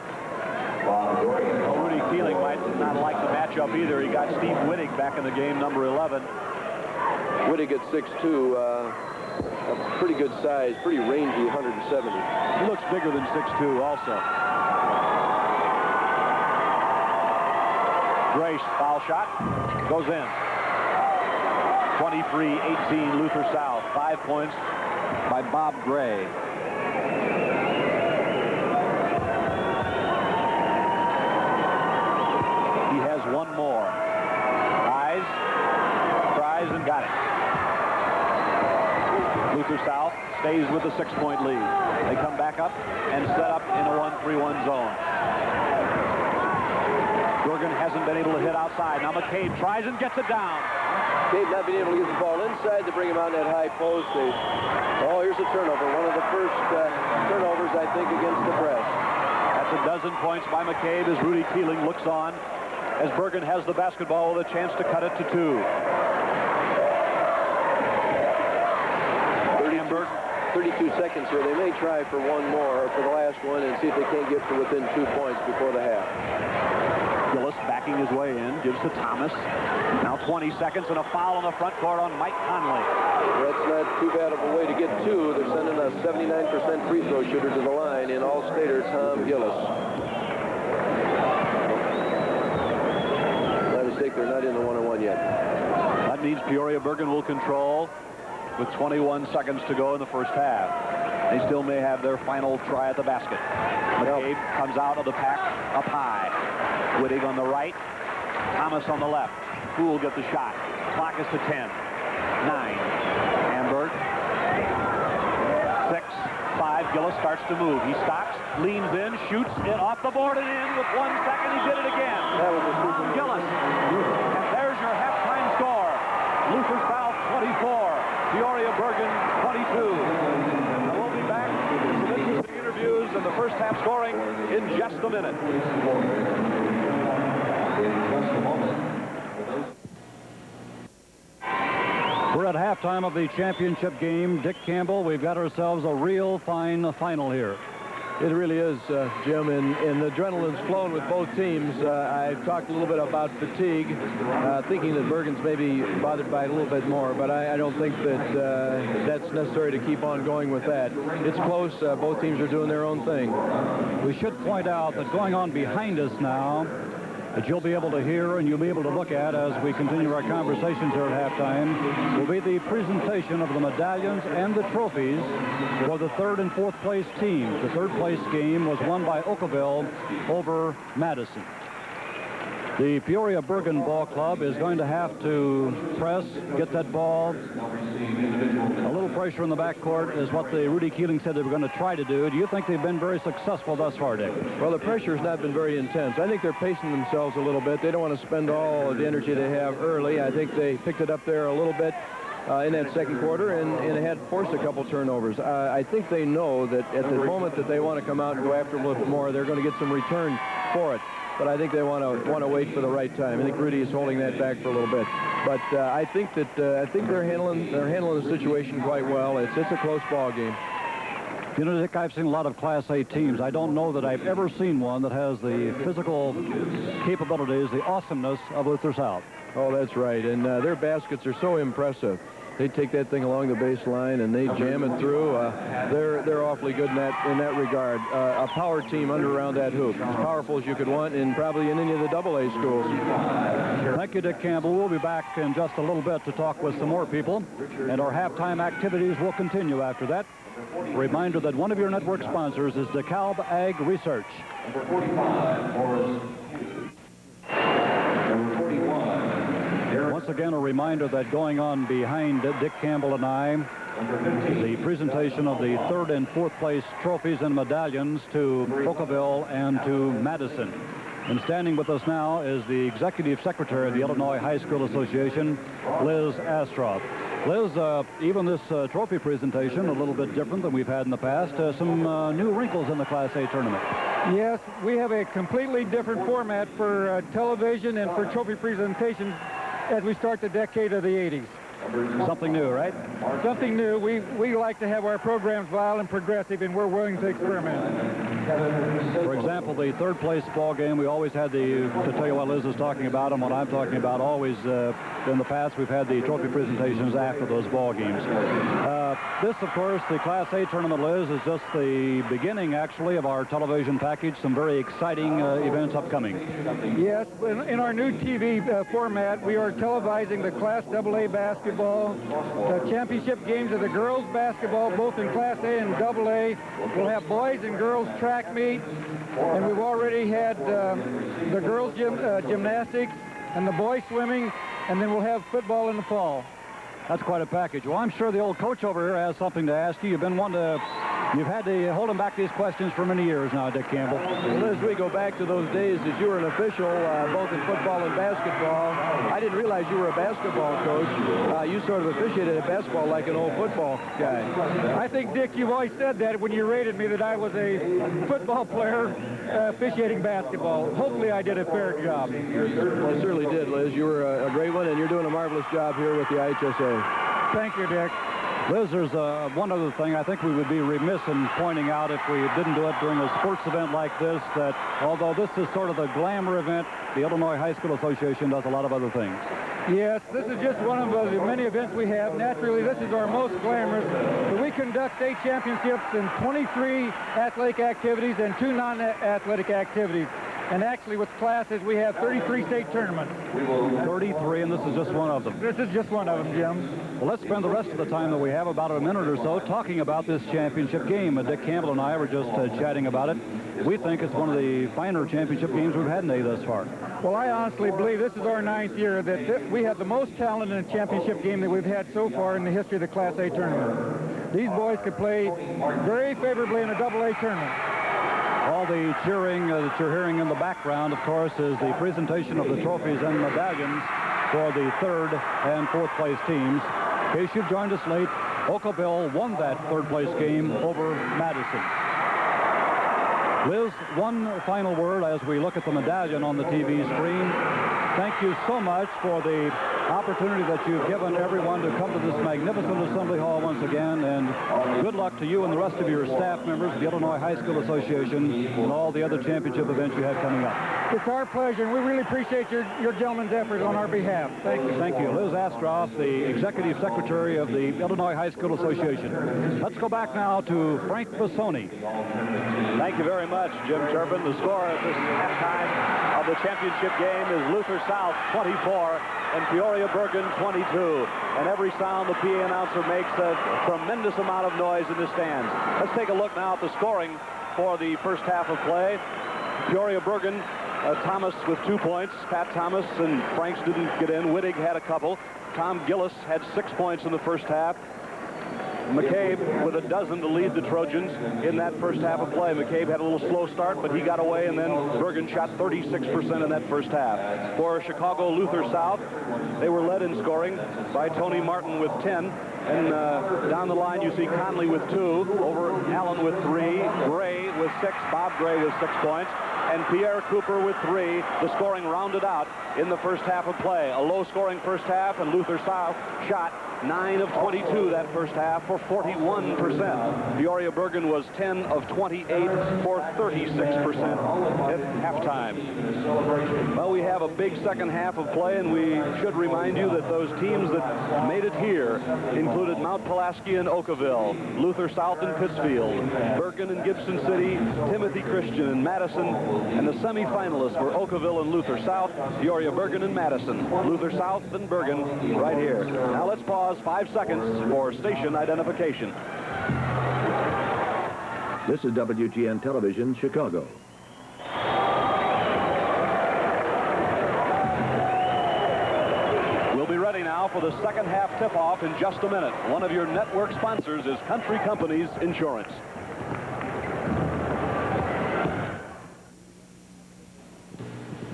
Speaker 2: Rudy Keeling might not like the matchup either. He got Steve Wittig back in the game, number 11.
Speaker 4: Wittig at 6'2", a pretty good size, pretty rangy, 170.
Speaker 2: He looks bigger than 6'2" also. Gray's foul shot goes in. 23-18 Luther South. 5 points by Bob Gray. He has one more. Tries and got it. Luther South stays with a 6-point lead. They come back up and set up in a 1-3-1 zone. Bergan hasn't been able to hit outside. Now McCabe tries and gets it down.
Speaker 4: McCabe not being able to get the ball inside to bring him on that high post. Oh, here's a turnover. One of the first turnovers, I think, against the press.
Speaker 2: That's a dozen points by McCabe as Rudy Keeling looks on as Bergan has the basketball with a chance to cut it to 2.
Speaker 4: 32 seconds here. They may try for one more, or for the last one, and see if they can't get to within 2 points before the half.
Speaker 2: Gillis backing his way in, gives to Thomas. Now 20 seconds and a foul on the front court on Mike Conley.
Speaker 4: That's not too bad of a way to get 2. They're sending a 79% free throw shooter to the line in All-Stater Tom Gillis. My mistake, they're not in the 1-on-1 yet.
Speaker 2: That means Peoria Bergan will control with 21 seconds to go in the first half. They still may have their final try at the basket. McCabe comes out of the pack up high. Wittig on the right. Thomas on the left. Who will get the shot? Clock is to 10. 9. Hamburg. 6. 5. Gillis starts to move. He stops, leans in, shoots it off the board and in with 1 second. He did it again.
Speaker 4: That was a
Speaker 2: Tom Gillis. And there's your halftime score. Luther South 24. Peoria Bergan 22. And we'll be back with some interesting interviews and the first half scoring in just a minute.
Speaker 3: We're at halftime of the championship game. Dick Campbell, we've got ourselves a real fine final here.
Speaker 4: It really is, Jim, and the adrenaline's flown with both teams. I talked a little bit about fatigue, thinking that Bergan's maybe bothered by it a little bit more, but I don't think that that's necessary to keep on going with that. It's close. Both teams are doing their own thing.
Speaker 3: We should point out that going on behind us now, that you'll be able to hear and you'll be able to look at as we continue our conversations here at halftime, will be the presentation of the medallions and the trophies for the third and fourth place teams. The third place game was won by Oakville over Madison. The Peoria Bergan Ball Club is going to have to press, get that ball. A little pressure in the backcourt is what the Rudy Keeling said they were going to try to do. Do you think they've been very successful thus far, Dick?
Speaker 4: Well, the pressure has not been very intense. I think they're pacing themselves a little bit. They don't want to spend all of the energy they have early. I think they picked it up there a little bit in that second quarter and had forced a couple turnovers. I think they know that at the moment that they want to come out and go after them a little bit more, they're going to get some return for it. But I think they want to wait for the right time. I think Rudy is holding that back for a little bit. But I think they're handling the situation quite well. It's a close ball game.
Speaker 3: You know, Dick, I've seen a lot of Class A teams. I don't know that I've ever seen one that has the physical capabilities, the awesomeness of Luther South.
Speaker 4: Oh, that's right. And their baskets are so impressive. They take that thing along the baseline and they jam it through. They're awfully good in that regard. A power team under around that hoop, as powerful as you could want, and probably in any of the AA schools.
Speaker 3: Thank you, Dick Campbell. We'll be back in just a little bit to talk with some more people, and our halftime activities will continue after that. Reminder that one of your network sponsors is DeKalb Ag Research.
Speaker 7: Number 45, Forrest. Number 41.
Speaker 3: Once again, a reminder that going on behind Dick Campbell and I, the presentation of the third and fourth place trophies and medallions to Oakville and to Madison. And standing with us now is the Executive Secretary of the Illinois High School Association, Liz Astroff. Liz, even this trophy presentation, a little bit different than we've had in the past. Some new wrinkles in the Class A tournament.
Speaker 8: Yes, we have a completely different format for television and for trophy presentations as we start the decade of the 80s.
Speaker 3: Something new, right?
Speaker 8: Something new. We like to have our programs wild and progressive, and we're willing to experiment.
Speaker 3: For example, the third place ball game, we always had to tell you what Liz is talking about and what I'm talking about, always in the past we've had the trophy presentations after those ball games. This, of course, the Class A tournament, Liz, is just the beginning, actually, of our television package. Some very exciting events upcoming.
Speaker 8: Yes, in our new TV format, we are televising the Class AA basketball, the championship games of the girls basketball, both in Class A and AA. We'll have boys and girls track meet, and we've already had the girls gymnastics and the boys swimming, and then we'll have football in the fall.
Speaker 3: That's quite a package. Well, I'm sure the old coach over here has something to ask you. You've had to hold him back these questions for many years now, Dick Campbell.
Speaker 4: Well, as we go back to those days as you were an official, both in football and basketball, I didn't realize you were a basketball coach. You sort of officiated at basketball like an old football guy.
Speaker 8: I think, Dick, you've always said that when you rated me that I was a football player officiating basketball. Hopefully I did a fair job.
Speaker 4: Well, you certainly did, Liz. You were a great one, and you're doing a marvelous job here with the IHSA.
Speaker 8: Thank you, Dick.
Speaker 3: Liz, there's one other thing I think we would be remiss in pointing out if we didn't do it during a sports event like this, that although this is sort of the glamour event, the Illinois High School Association does a lot of other things.
Speaker 8: Yes, this is just one of the many events we have. Naturally, this is our most glamorous. But we conduct state championships in 23 athletic activities and 2 non-athletic activities. And actually, with classes, we have 33 state tournaments.
Speaker 3: 33, and this is just one of them.
Speaker 8: This is just one of them, Jim.
Speaker 3: Well, let's spend the rest of the time that we have, about a minute or so, talking about this championship game. Dick Campbell and I were just chatting about it. We think it's one of the finer championship games we've had in A thus far.
Speaker 8: Well, I honestly believe this is our 9th year that we have the most talent in a championship game that we've had so far in the history of the Class A tournament. These boys could play very favorably in a AA tournament.
Speaker 3: All the cheering that you're hearing in the background, of course, is the presentation of the trophies and medallions for the third and fourth place teams. In case you've joined us late, Oakville won that third-place game over Madison. Liz, one final word as we look at the medallion on the TV screen. Thank you so much for the opportunity that you've given everyone to come to this magnificent assembly hall once again, and good luck to you and the rest of your staff members, the Illinois High School Association, and all the other championship events you have coming up.
Speaker 8: It's our pleasure, and we really appreciate your gentlemen's effort on our behalf. Thank you.
Speaker 3: Thank you. Liz Astroff, the Executive Secretary of the Illinois High School Association. Let's go back now to Frank Bassoni.
Speaker 2: Thank you very much, Jim Turpin. The score at this halftime of the championship game is Luther South 24 and Peoria Bergan 22. And every sound the PA announcer makes a tremendous amount of noise in the stands. Let's take a look now at the scoring for the first half of play. Peoria Bergan, Thomas with 2 points. Pat Thomas and Franks didn't get in. Wittig had a couple. Tom Gillis had 6 points in the first half. McCabe with a dozen to lead the Trojans in that first half of play. McCabe had a little slow start, but he got away, and then Bergan shot 36% in that first half. For Chicago Luther South, they were led in scoring by Tony Martin with 10. And down the line, you see Conley with 2, over Allen with 3, Gray with 6, Bob Gray with 6 points, and Pierre Cooper with 3. The scoring rounded out in the first half of play. A low-scoring first half, and Luther South shot 9 of 22 that first half for 41%. Peoria Bergan was 10 of 28 for 36% at halftime. Well, we have a big second half of play, and we should remind you that those teams that made it here included Mount Pulaski and Oakville, Luther South and Pittsfield, Bergan and Gibson City, Timothy Christian and Madison, and the semifinalists were Oakville and Luther South, Peoria Bergan and Madison, Luther South and Bergan right here. Now let's pause 5 seconds for station identification.
Speaker 1: This is WGN Television, Chicago.
Speaker 2: We'll be ready now for the second half tip-off in just a minute. One of your network sponsors is Country Companies Insurance.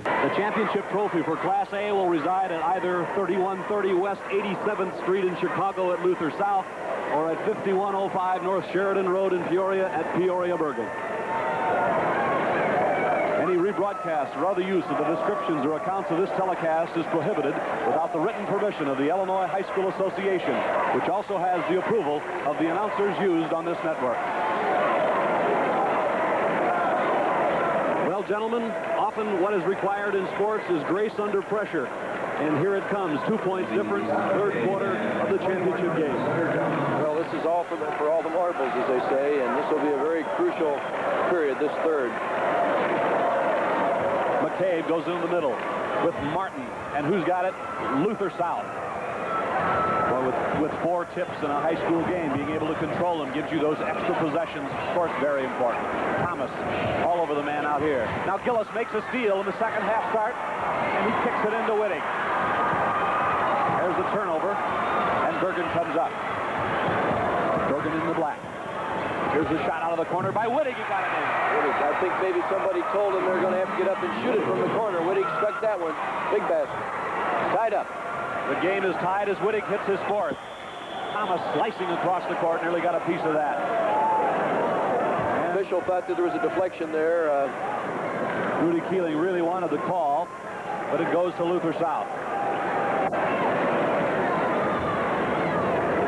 Speaker 2: The championship trophy for Class A will reside at either 3130 West 87th Street in Chicago at Luther South or at 5105 North Sheridan Road in Peoria at Peoria Bergan. Any rebroadcast or other use of the descriptions or accounts of this telecast is prohibited without the written permission of the Illinois High School Association, which also has the approval of the announcers used on this network. Well, gentlemen, often what is required in sports is grace under pressure. And here it comes, 2 points difference, third quarter of the championship game.
Speaker 4: Well, this is all for all the marbles, as they say, and this will be a very crucial period, this third.
Speaker 2: McCabe goes in the middle with Martin, and who's got it? Luther South. Well, with 4 tips in a high school game, being able to control them gives you those extra possessions. Of course, very important. Thomas all over the man out here. Now Gillis makes a steal in the second half start, and he kicks it into Wittig. There's the turnover, and Bergan comes up. Bergan in the black. Here's the shot out of the corner by Wittig. He got it in.
Speaker 4: Wittig, I think maybe somebody told him they're going to have to get up and shoot it from the corner. Wittig struck that one. Big basket. Tied up.
Speaker 2: The game is tied as Wittig hits his fourth. Thomas slicing across the court, nearly got a piece of that.
Speaker 4: The official thought that there was a deflection there.
Speaker 2: Rudy Keeling really wanted the call, but it goes to Luther South.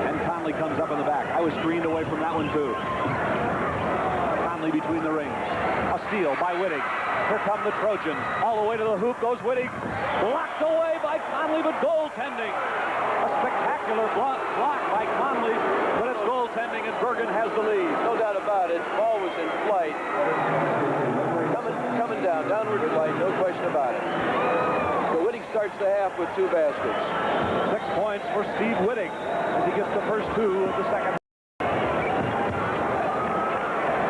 Speaker 2: And Conley comes up in the back. I was screened away from that one, too. Conley between the rings. A steal by Wittig. Here come the Trojans. All the way to the hoop goes Wittig. Blocked away by Conley, but goaltending. A spectacular block by Conley, but it's goaltending, and Bergan has the lead.
Speaker 4: No doubt about it. Ball was in flight. Coming down, downward flight, no question about it. So Wittig starts the half with 2 baskets.
Speaker 2: 6 points for Steve Wittig as he gets the first 2 of the second.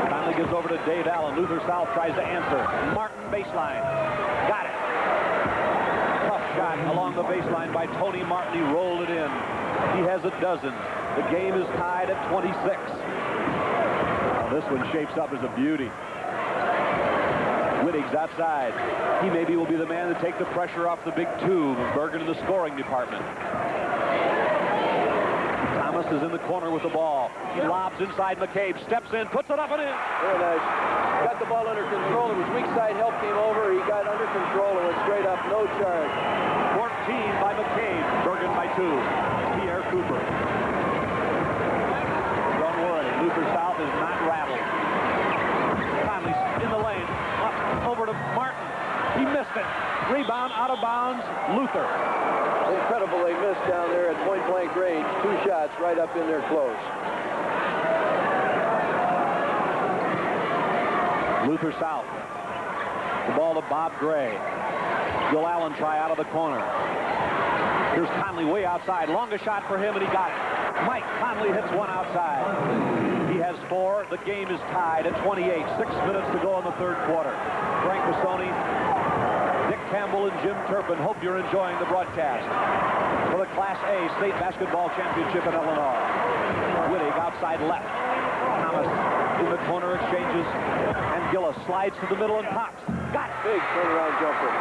Speaker 2: Finally gives over to Dave Allen. Luther South tries to answer. Martin baseline. Got it. Tough shot along the baseline by Tony Martin. He rolled it in. He has a dozen. The game is tied at 26. Now this one shapes up as a beauty. Wittig's outside. He maybe will be the man to take the pressure off the big tube of Bergan in the scoring department. is in the corner with the ball. He lobs inside McCabe, steps in, puts it up and in.
Speaker 4: Very nice. Got the ball under control. It was weak side help came over. He got under control and went straight up. No charge.
Speaker 2: 14 by McCabe. Bergan by 2. Pierre Cooper. Don't worry. Luther South is not rattled. Conley's in the lane. Up over to Martin. He missed it. Rebound out of bounds. Luther.
Speaker 4: Incredible they missed down there at point-blank range. 2 shots right up in there close.
Speaker 2: Luther South. The ball to Bob Gray. Will Allen try out of the corner. Here's Conley way outside. Longest shot for him, and he got it. Mike Conley hits one outside. He has 4. The game is tied at 28. 6 minutes to go in the third quarter. Frank Bassoni, Dick Campbell, and Jim Turpin hope you're enjoying the broadcast for the Class A State Basketball Championship in Illinois. Wittig outside left. Thomas in the corner exchanges, and Gillis slides to the middle and pops. Got it.
Speaker 4: Big turnaround jumper.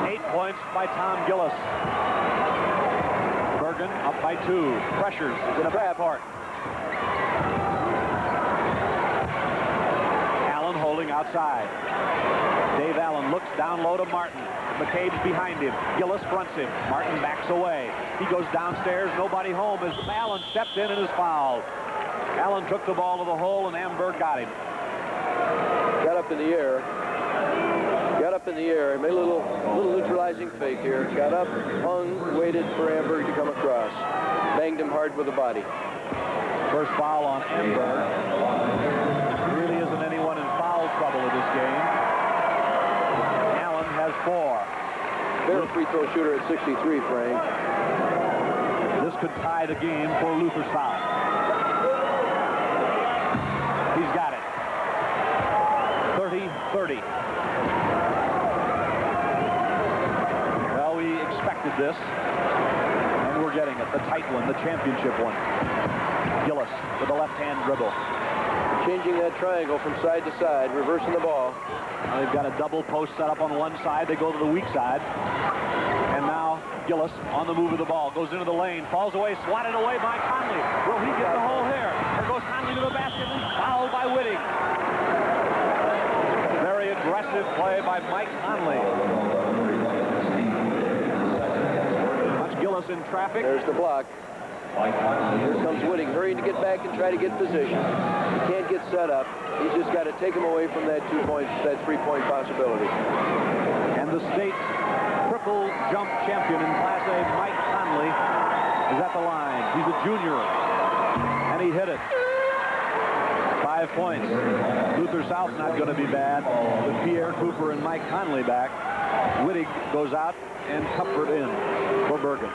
Speaker 2: 8 points by Tom Gillis. Bergan up by 2. Pressures in a bad part. Allen holding outside. Dave Allen looks down low to Martin. McCabe's behind him. Gillis fronts him. Martin backs away. He goes downstairs. Nobody home as Allen steps in and is fouled. Allen took the ball to the hole, and Amberg got him.
Speaker 4: Got up in the air. Got up in the air. Made a little neutralizing fake here. Got up, hung, waited for Amberg to come across. Banged him hard with the body.
Speaker 2: First foul on Amberg. There really isn't anyone in foul trouble in this game. Allen has 4.
Speaker 4: Better free throw shooter at 63, Frank.
Speaker 2: This could tie the game for Luther South. He's got it. 30-30. Well, we expected this, and we're getting it. The tight one, the championship one. Gillis with a left-hand dribble.
Speaker 4: Changing that triangle from side to side, reversing the ball.
Speaker 2: Now they've got a double post set up on one side. They go to the weak side. And now Gillis on the move of the ball. Goes into the lane. Falls away. Swatted away by Conley. Will he get the hole here? There goes Conley to the basket. And fouled by Wittig. Very aggressive play by Mike Conley. Watch Gillis in traffic.
Speaker 4: There's the block. Here comes Wittig, hurrying to get back and try to get position. He can't get set up. He's just got to take him away from that 3-point possibility.
Speaker 2: And the state triple jump champion in Class A, Mike Conley, is at the line. He's a junior, and he hit it. 5 points. Luther South's not going to be bad with Pierre Cooper and Mike Conley back. Wittig goes out, and Comfort in for Bergan.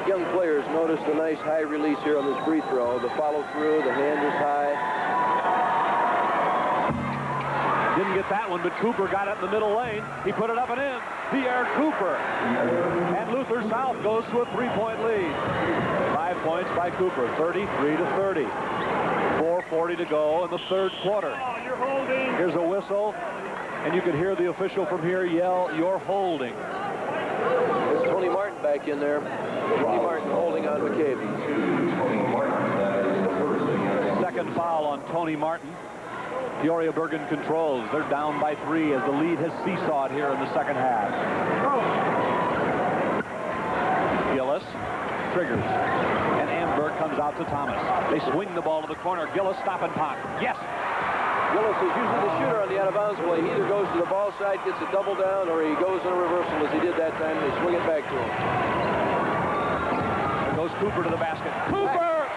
Speaker 4: Young players notice the nice high release here on this free throw. The follow through, the hand is high.
Speaker 2: Didn't get that one, but Cooper got it in the middle lane. He put it up and in. Pierre Cooper. And Luther South goes to a 3-point lead. 5 points by Cooper, 33-30. 4:40 to go in the third quarter. Here's a whistle, and you can hear the official from here yell, "You're holding."
Speaker 4: There's Tony Martin back in there. Tony Martin holding on McCabe.
Speaker 2: Second foul on Tony Martin. Peoria Bergan controls. They're down by 3 as the lead has seesawed here in the second half. Gillis triggers, and Amberg comes out to Thomas. They swing the ball to the corner. Gillis stop and pop. Yes!
Speaker 4: Gillis is usually the shooter on the out-of-bounds play. He either goes to the ball side, gets a double down, or he goes in a reversal as he did that time, and they swing it back to him.
Speaker 2: There goes Cooper to the basket. Cooper!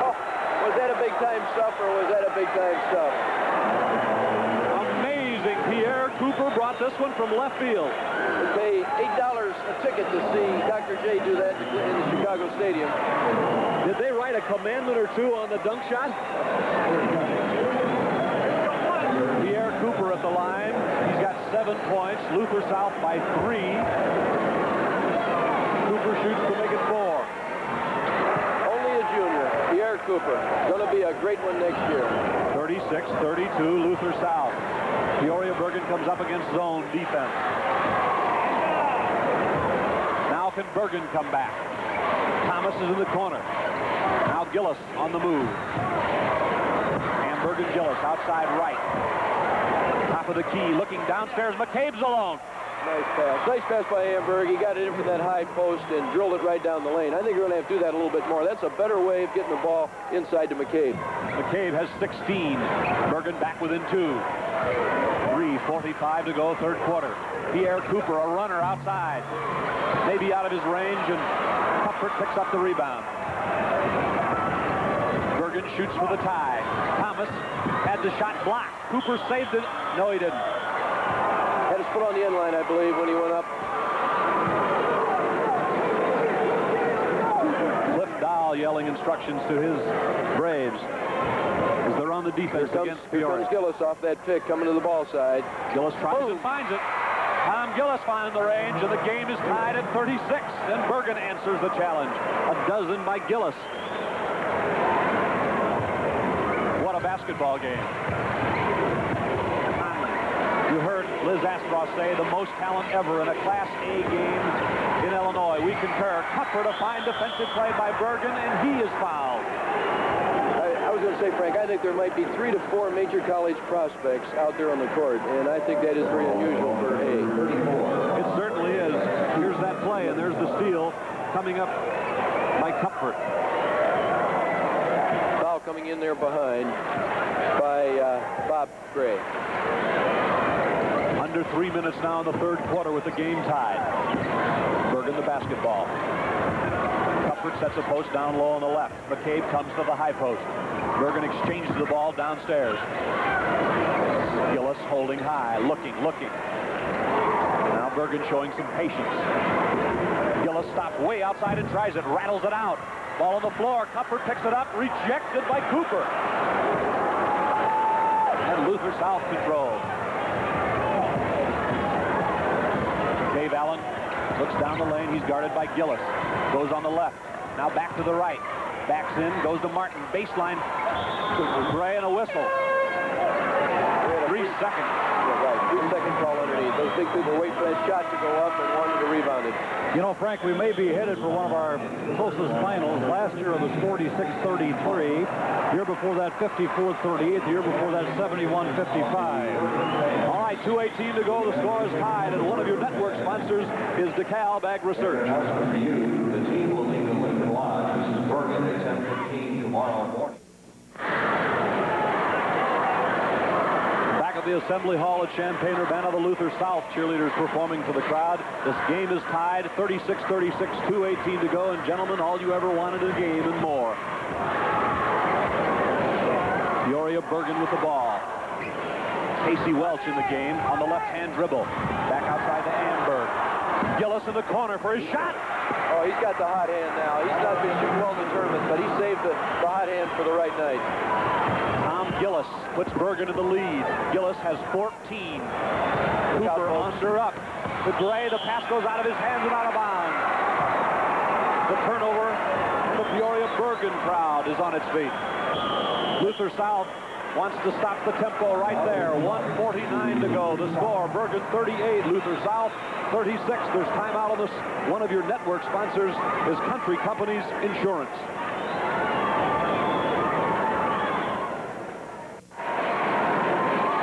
Speaker 4: Oh, was that a big-time stuff, or was that a big-time stuff?
Speaker 2: Amazing. Pierre Cooper brought this one from left field.
Speaker 4: They pay $8 a ticket to see Dr. J do that in the Chicago Stadium.
Speaker 2: Did they write a commandment or two on the dunk shot? Pierre Cooper at the line. He's got 7 points. Luther South by 3. Cooper shoots to make it 4.
Speaker 4: Only a junior, Pierre Cooper. Going to be a great one next year.
Speaker 2: 36-32, Luther South. Peoria Bergan comes up against zone defense. Now can Bergan come back? Thomas is in the corner. Now Gillis on the move. And Bergan Gillis outside right. Top of the key, looking downstairs. McCabe's alone.
Speaker 4: Nice pass. Nice pass by Amberg. He got it in from that high post and drilled it right down the lane. I think you're going to have to do that a little bit more. That's a better way of getting the ball inside to McCabe.
Speaker 2: McCabe has 16. Bergan back within 2. 3:45 to go, third quarter. Pierre Cooper, a runner outside. Maybe out of his range, and Cuthbert picks up the rebound. Bergan shoots for the tie. Thomas had the shot blocked. Cooper saved it. No, he didn't.
Speaker 4: Had his foot on the end line, I believe, when he went up.
Speaker 2: Cliff Dahl yelling instructions to his Braves as they're on the defense against Peoria.
Speaker 4: Here comes Gillis off that pick, coming to the ball side.
Speaker 2: Gillis tries and finds it. Tom Gillis finds the range, and the game is tied at 36. And Bergan answers the challenge. A dozen by Gillis. What a basketball game. You heard Liz Astroff say the most talent ever in a Class A game in Illinois. We concur. Cuthbert, a fine defensive play by Bergan, and he is fouled.
Speaker 4: I was going to say, Frank, I think there might be 3 to 4 major college prospects out there on the court, and I think that is very unusual for A.
Speaker 2: It certainly is. Here's that play, and there's the steal coming up by Cuthbert.
Speaker 4: Foul coming in there behind by Bob Gray.
Speaker 2: Under 3 minutes now in the third quarter with the game tied. Bergan the basketball. Cuthbert sets a post down low on the left. McCabe comes to the high post. Bergan exchanges the ball downstairs. Gillis holding high, looking. Now Bergan showing some patience. Gillis stops way outside and tries it, rattles it out. Ball on the floor. Cuthbert picks it up, rejected by Cooper. And Luther South control. Dave Allen looks down the lane. He's guarded by Gillis. Goes on the left. Now back to the right. Backs in. Goes to Martin. Baseline. Gray and a whistle. 3 seconds.
Speaker 4: Right. 3-second call underneath. Those big people wait for that shot to go up and wanted to rebound it.
Speaker 3: You know, Frank, we may be headed for one of our closest finals. Last year it was 46-33. Year before that, 54-38. The year before that, 71-55.
Speaker 2: All right, 2:18 to go. The score is tied, and one of your network sponsors is DeKalb Ag Research.
Speaker 7: The team will leave the Lincoln Lodge. This is Bergan at 10:15 tomorrow morning.
Speaker 2: Back at the Assembly Hall at Champaign-Urbana, the Luther South cheerleaders performing for the crowd. This game is tied 36-36, 2:18 to go, and gentlemen, all you ever wanted in a game and more. Peoria Bergan with the ball. Casey Welch in the game on the left-hand dribble. Back outside to Amberg. Gillis in the corner for his shot.
Speaker 4: Oh, he's got the hot hand now. He's not been shooting well in the tournament, but he saved the hot hand for the right night.
Speaker 2: Tom Gillis puts Bergan in the lead. Gillis has 14. Cooper under up. To Gray, the pass goes out of his hands and out of bounds. The turnover, the Peoria Bergan crowd is on its feet. Luther South wants to stop the tempo right there. 1:49 to go. The score, Bergan 38, Luther South 36. There's timeout on this. One of your network sponsors is Country Companies Insurance.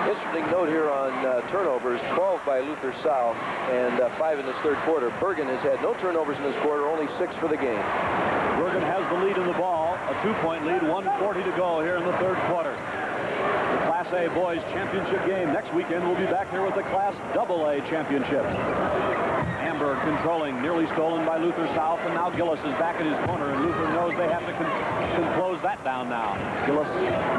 Speaker 4: Interesting note here on turnovers, 12 by Luther South and 5 in this third quarter. Bergan has had no turnovers in this quarter, only 6 for the game.
Speaker 2: Bergan has the lead in the ball, a 2-point lead, 1:40 to go here in the third quarter. The Class A Boys Championship game. Next weekend, we'll be back here with the Class AA Championship. Amberg controlling, nearly stolen by Luther South, and now Gillis is back in his corner, and Luther knows they have to close that down now. Gillis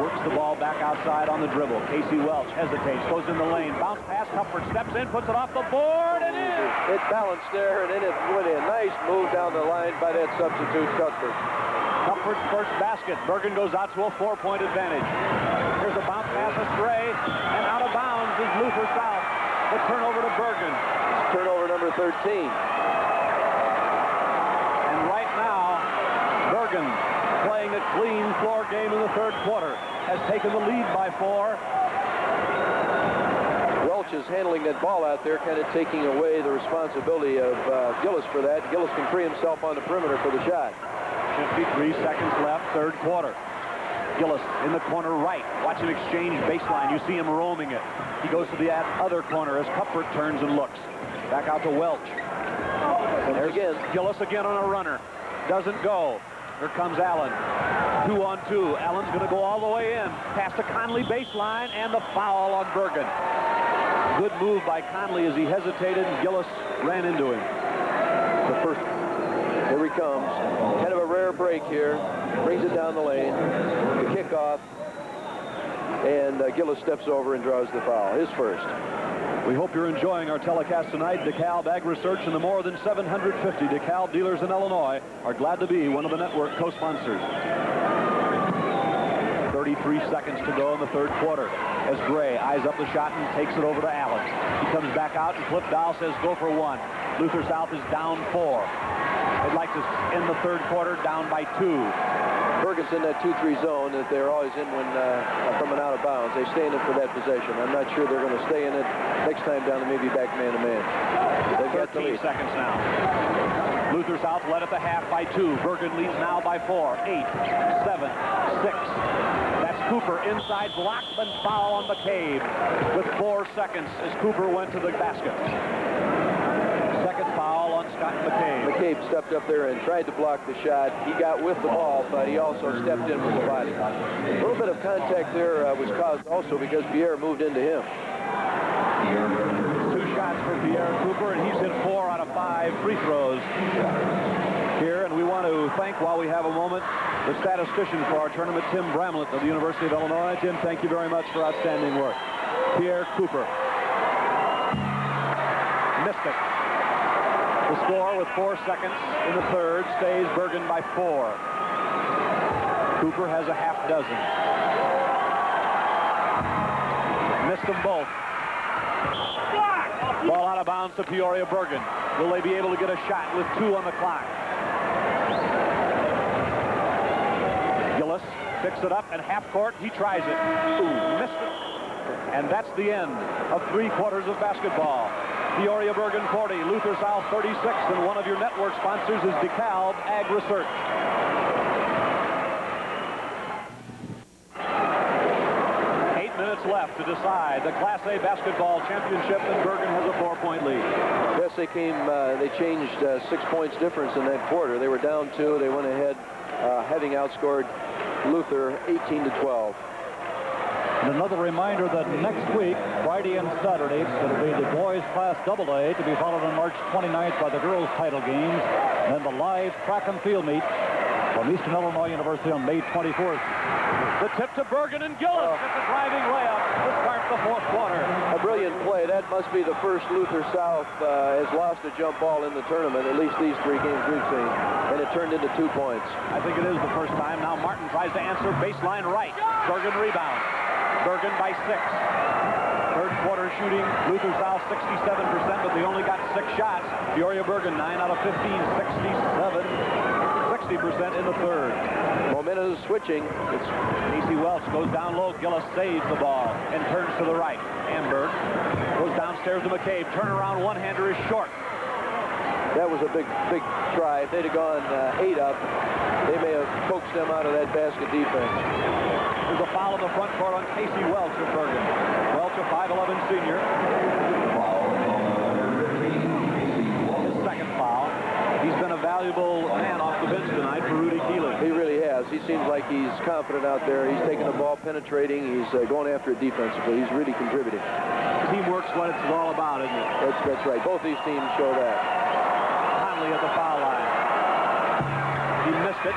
Speaker 2: works the ball back outside on the dribble. Casey Welch hesitates, goes in the lane, bounce pass, Cuthbert steps in, puts it off the board, and in!
Speaker 4: It balanced there, and then it went in. Nice move down the line by that substitute, Cuthbert.
Speaker 2: Cuthbert's first basket. Bergan goes out to a 4-point advantage. Here's a bounce pass astray, and out of bounds is Luther South. The turnover to Bergan.
Speaker 4: Turnover number 13.
Speaker 2: And right now, Bergan, playing a clean floor game in the third quarter, has taken the lead by 4.
Speaker 4: Welch is handling that ball out there, kind of taking away the responsibility of Gillis for that. Gillis can free himself on the perimeter for the shot.
Speaker 2: 53 seconds left, third quarter. Gillis in the corner right. Watch him exchange baseline. You see him roaming it. He goes to the other corner as Cuthbert turns and looks. Back out to Welch. There's again. Gillis again on a runner. Doesn't go. Here comes Allen. 2-on-2. Allen's going to go all the way in. Pass to Conley baseline and the foul on Bergan. Good move by Conley as he hesitated and Gillis ran into him.
Speaker 4: The first. Here he comes. Kind of a rare break here. Brings it down the lane. The kickoff. And Gillis steps over and draws the foul. His first.
Speaker 2: We hope you're enjoying our telecast tonight. DeKalb Ag Research and the more than 750 DeKalb dealers in Illinois are glad to be one of the network co-sponsors. 33 seconds to go in the third quarter as Gray eyes up the shot and takes it over to Allen. He comes back out and Cliff Dow says go for one. Luther South is down 4. They'd like to end the third quarter down by 2.
Speaker 4: Bergan's in that 2-3 zone that they're always in when from an out of bounds. They stay in it for that possession. I'm not sure they're going to stay in it next time down and maybe back man-to-man. They've got the lead.
Speaker 2: 13 seconds now. Luther South led at the half by 2. Bergan leads now by 4. 8, 7, 6. That's Cooper inside, blocked and foul on McCabe with 4 seconds as Cooper went to the basket. Second foul on Scott McCabe.
Speaker 4: McCabe stepped up there and tried to block the shot. He got with the ball, but he also stepped in with the body. A little bit of contact there was caused also because Pierre moved into him.
Speaker 2: 2 shots for Pierre Cooper, and he's hit 4 out of 5 free throws here. And we want to thank, while we have a moment, the statistician for our tournament, Tim Bramlett of the University of Illinois. Tim, thank you very much for outstanding work. Pierre Cooper. Missed it. The score with 4 seconds in the third stays Bergan by 4. Cooper has a half dozen. Missed them both. Ball out of bounds to Peoria Bergan. Will they be able to get a shot with 2 on the clock? Gillis picks it up and half court. He tries it. Ooh, missed it. And that's the end of 3 quarters of basketball. Peoria Bergan 40, Luther South 36, and one of your network sponsors is DeKalb Ag Research. 8 minutes left to decide the Class A basketball championship, and Bergan has a 4-point lead.
Speaker 4: Yes, they changed 6 points difference in that quarter. They were down 2. They went ahead, having outscored Luther 18-12.
Speaker 3: And another reminder that next week, Friday and Saturday, it'll be the boys Class AA to be followed on March 29th by the girls title games, and then the live track and field meet from Eastern Illinois University on May 24th.
Speaker 2: The tip to Bergan and Gillis at the driving layup to start the fourth quarter.
Speaker 4: A brilliant play. That must be the first Luther South has lost a jump ball in the tournament, at least these 3 games we've seen, and it turned into 2 points.
Speaker 2: I think it is the first time. Now Martin tries to answer baseline right. Bergan rebounds. Bergan by 6. Third quarter shooting, Luther South 67%, but they only got 6 shots. Peoria Bergan 9 out of 15, 60% in the third.
Speaker 4: Momentum is switching.
Speaker 2: It's Casey Welch goes down low. Gillis saves the ball and turns to the right. Amberg goes downstairs to McCabe. Turnaround one-hander is short.
Speaker 4: That was a big try. If they'd have gone 8 up, they may have coaxed them out of that basket defense.
Speaker 2: There's a foul in the front court on Casey Welch of Bergan. Welch, a 5'11 senior. His second foul. He's been a valuable man off the bench tonight for Rudy Keeling.
Speaker 4: He really has. He seems like he's confident out there. He's taking the ball, penetrating. He's going after it defensively. He's really contributing.
Speaker 2: Teamwork's what it's all about, isn't it?
Speaker 4: That's right. Both these teams show that.
Speaker 2: Conley at the foul line. He missed it.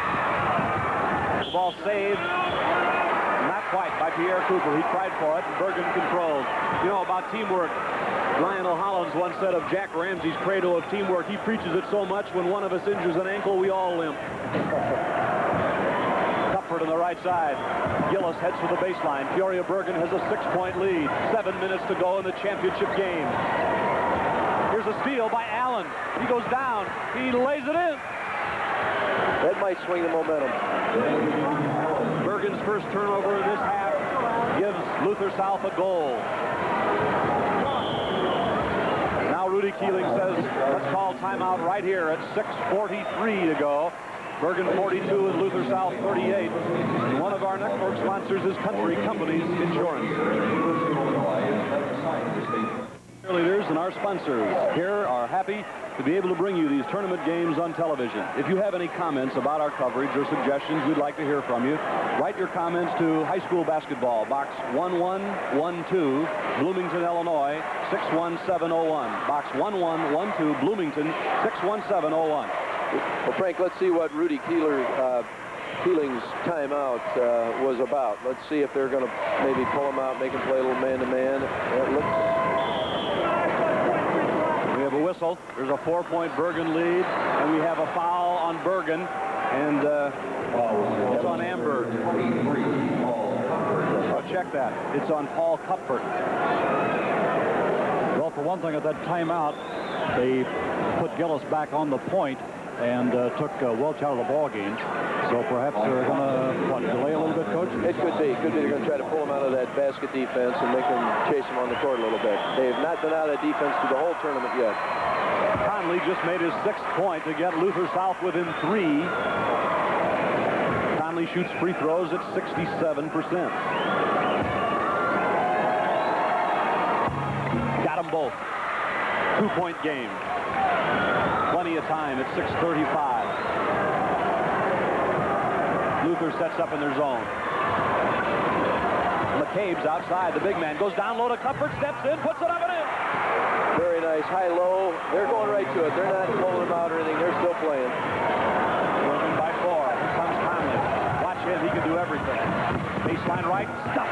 Speaker 2: The ball saved. Not quite by Pierre Cooper. He tried for it, and Bergan controlled. You know about teamwork. Lionel Hollins once said of Jack Ramsey's credo of teamwork, he preaches it so much when one of us injures an ankle, we all limp. Cuthbert on the right side. Gillis heads for the baseline. Peoria Bergan has a 6-point lead. 7 minutes to go in the championship game. Here's a steal by Allen. He goes down. He lays it in.
Speaker 4: That might swing the momentum.
Speaker 2: Bergan's first turnover in this half gives Luther South a goal. Rudy Keeling says, let's call timeout right here at 6:43 to go. Bergan 42 and Luther South 38. And one of our network sponsors is Country Companies Insurance. Cheerleaders and our sponsors here are happy to be able to bring you these tournament games on television. If you have any comments about our coverage or suggestions, we'd like to hear from you. Write your comments to High School Basketball, Box 1112, Bloomington, Illinois, 61701. Box 1112, Bloomington, 61701.
Speaker 4: Well, Frank, let's see what Rudy Keeling's timeout was about. Let's see if they're going to maybe pull him out, make him play a little man-to-man.
Speaker 2: We have a whistle. There's a 4-point Bergan lead, and we have a foul on Bergan, and it's on Amberg. Oh, check that. It's on Paul Cuthbert.
Speaker 3: Well, for one thing, at that timeout, they put Gillis back on the point and took Welch out of the ball game. So perhaps they're going to delay a little bit, Coach?
Speaker 4: It could be. They're going to try to pull him out of that basket defense and make him chase him on the court a little bit. They have not been out of that defense through the whole tournament yet.
Speaker 2: Conley just made his 6th point to get Luther South within 3. Conley shoots free throws at 67%. Got them both. 2-point game. Plenty of time at 6:35. Luther sets up in their zone. McCabe's outside. The big man goes down low to Cuthbert, steps in, puts it up and in.
Speaker 4: Very nice. High-low. They're going right to it. They're not pulling him out or anything. They're still playing.
Speaker 2: Bergan by 4. Here comes Conley. Watch him. He can do everything. Baseline right. Stop.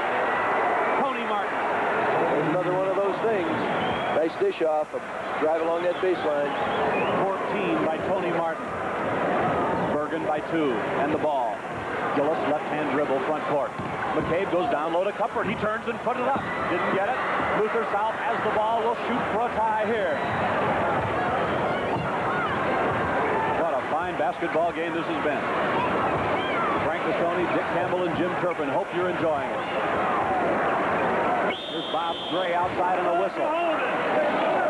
Speaker 2: Tony Martin.
Speaker 4: There's another one of those things. Nice dish off. Drive along that baseline.
Speaker 2: 14 by Tony Martin. Bergan by 2. And the ball. Gillis, left-hand dribble, front court. McCabe goes down low to Cuthbert. He turns and put it up. Didn't get it. Luther South has the ball. Will shoot for a tie here. What a fine basketball game this has been. Frank Cassoni, Dick Campbell, and Jim Turpin. Hope you're enjoying it. Here's Bob Gray outside on a whistle.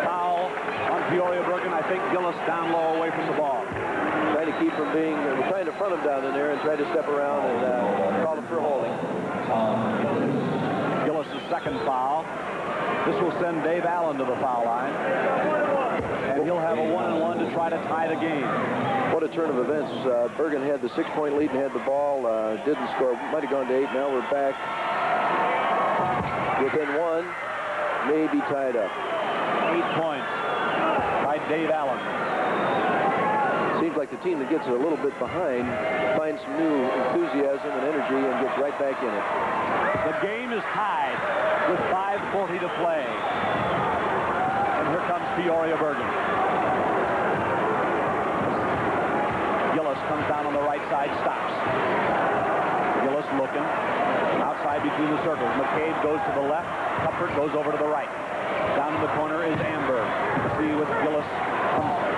Speaker 2: Foul on Peoria Bergan. I think Gillis down low away from the ball.
Speaker 4: Trying to keep from being, we're trying to front him down in there and try to step around and call him for holding.
Speaker 2: Gillis' 2nd foul. This will send Dave Allen to the foul line. And he'll have a 1-and-1 to try to tie the game.
Speaker 4: What a turn of events. Bergan had the 6-point lead and had the ball. Didn't score. Might have gone to 8. Now we're back within 1. Maybe tied up.
Speaker 2: 8 points by Dave Allen.
Speaker 4: Seems like the team that gets a little bit behind finds some new enthusiasm and energy and gets right back in it.
Speaker 2: The game is tied with 5:40 to play. And here comes Peoria Bergan. Gillis comes down on the right side, stops. Gillis looking. Outside between the circles. McCabe goes to the left. Cuthbert goes over to the right. Down in the corner is Amberg. Let's see what Gillis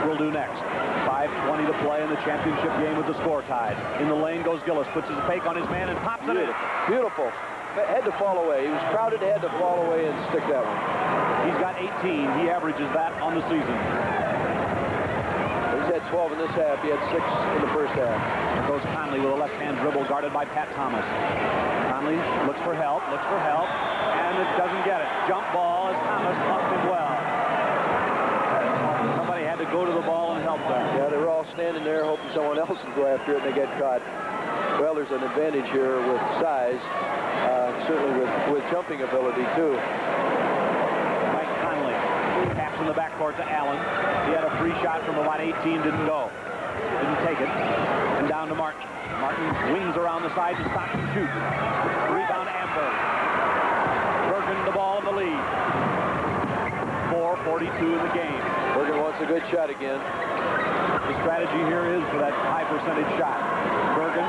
Speaker 2: will do next. 5:20 to play in the championship game with the score tied. In the lane goes Gillis, puts his fake on his man and pops it in.
Speaker 4: Beautiful. Had to fall away. He was crowded, had to fall away and stick that one.
Speaker 2: He's got 18. He averages that on the season.
Speaker 4: He's had 12 in this half. He had 6 in the first half.
Speaker 2: There goes Conley with a left-hand dribble guarded by Pat Thomas. Conley looks for help, and it doesn't get it. Jump ball as Thomas bumped him well. Somebody had to go to the ball and help them.
Speaker 4: Yeah, they were all standing there hoping someone else would go after it, and they get caught. Well, there's an advantage here with size, certainly with jumping ability, too.
Speaker 2: Mike Conley taps in the backcourt to Allen. He had a free shot from about 18, didn't go. Didn't take it. And down to Martin. Martin wings around the side and stops and shoots. Rebound Amberg. Bergan the ball in the lead. 4:42 in the game.
Speaker 4: Bergan wants a good shot again.
Speaker 2: The strategy here is for that high percentage shot. Bergan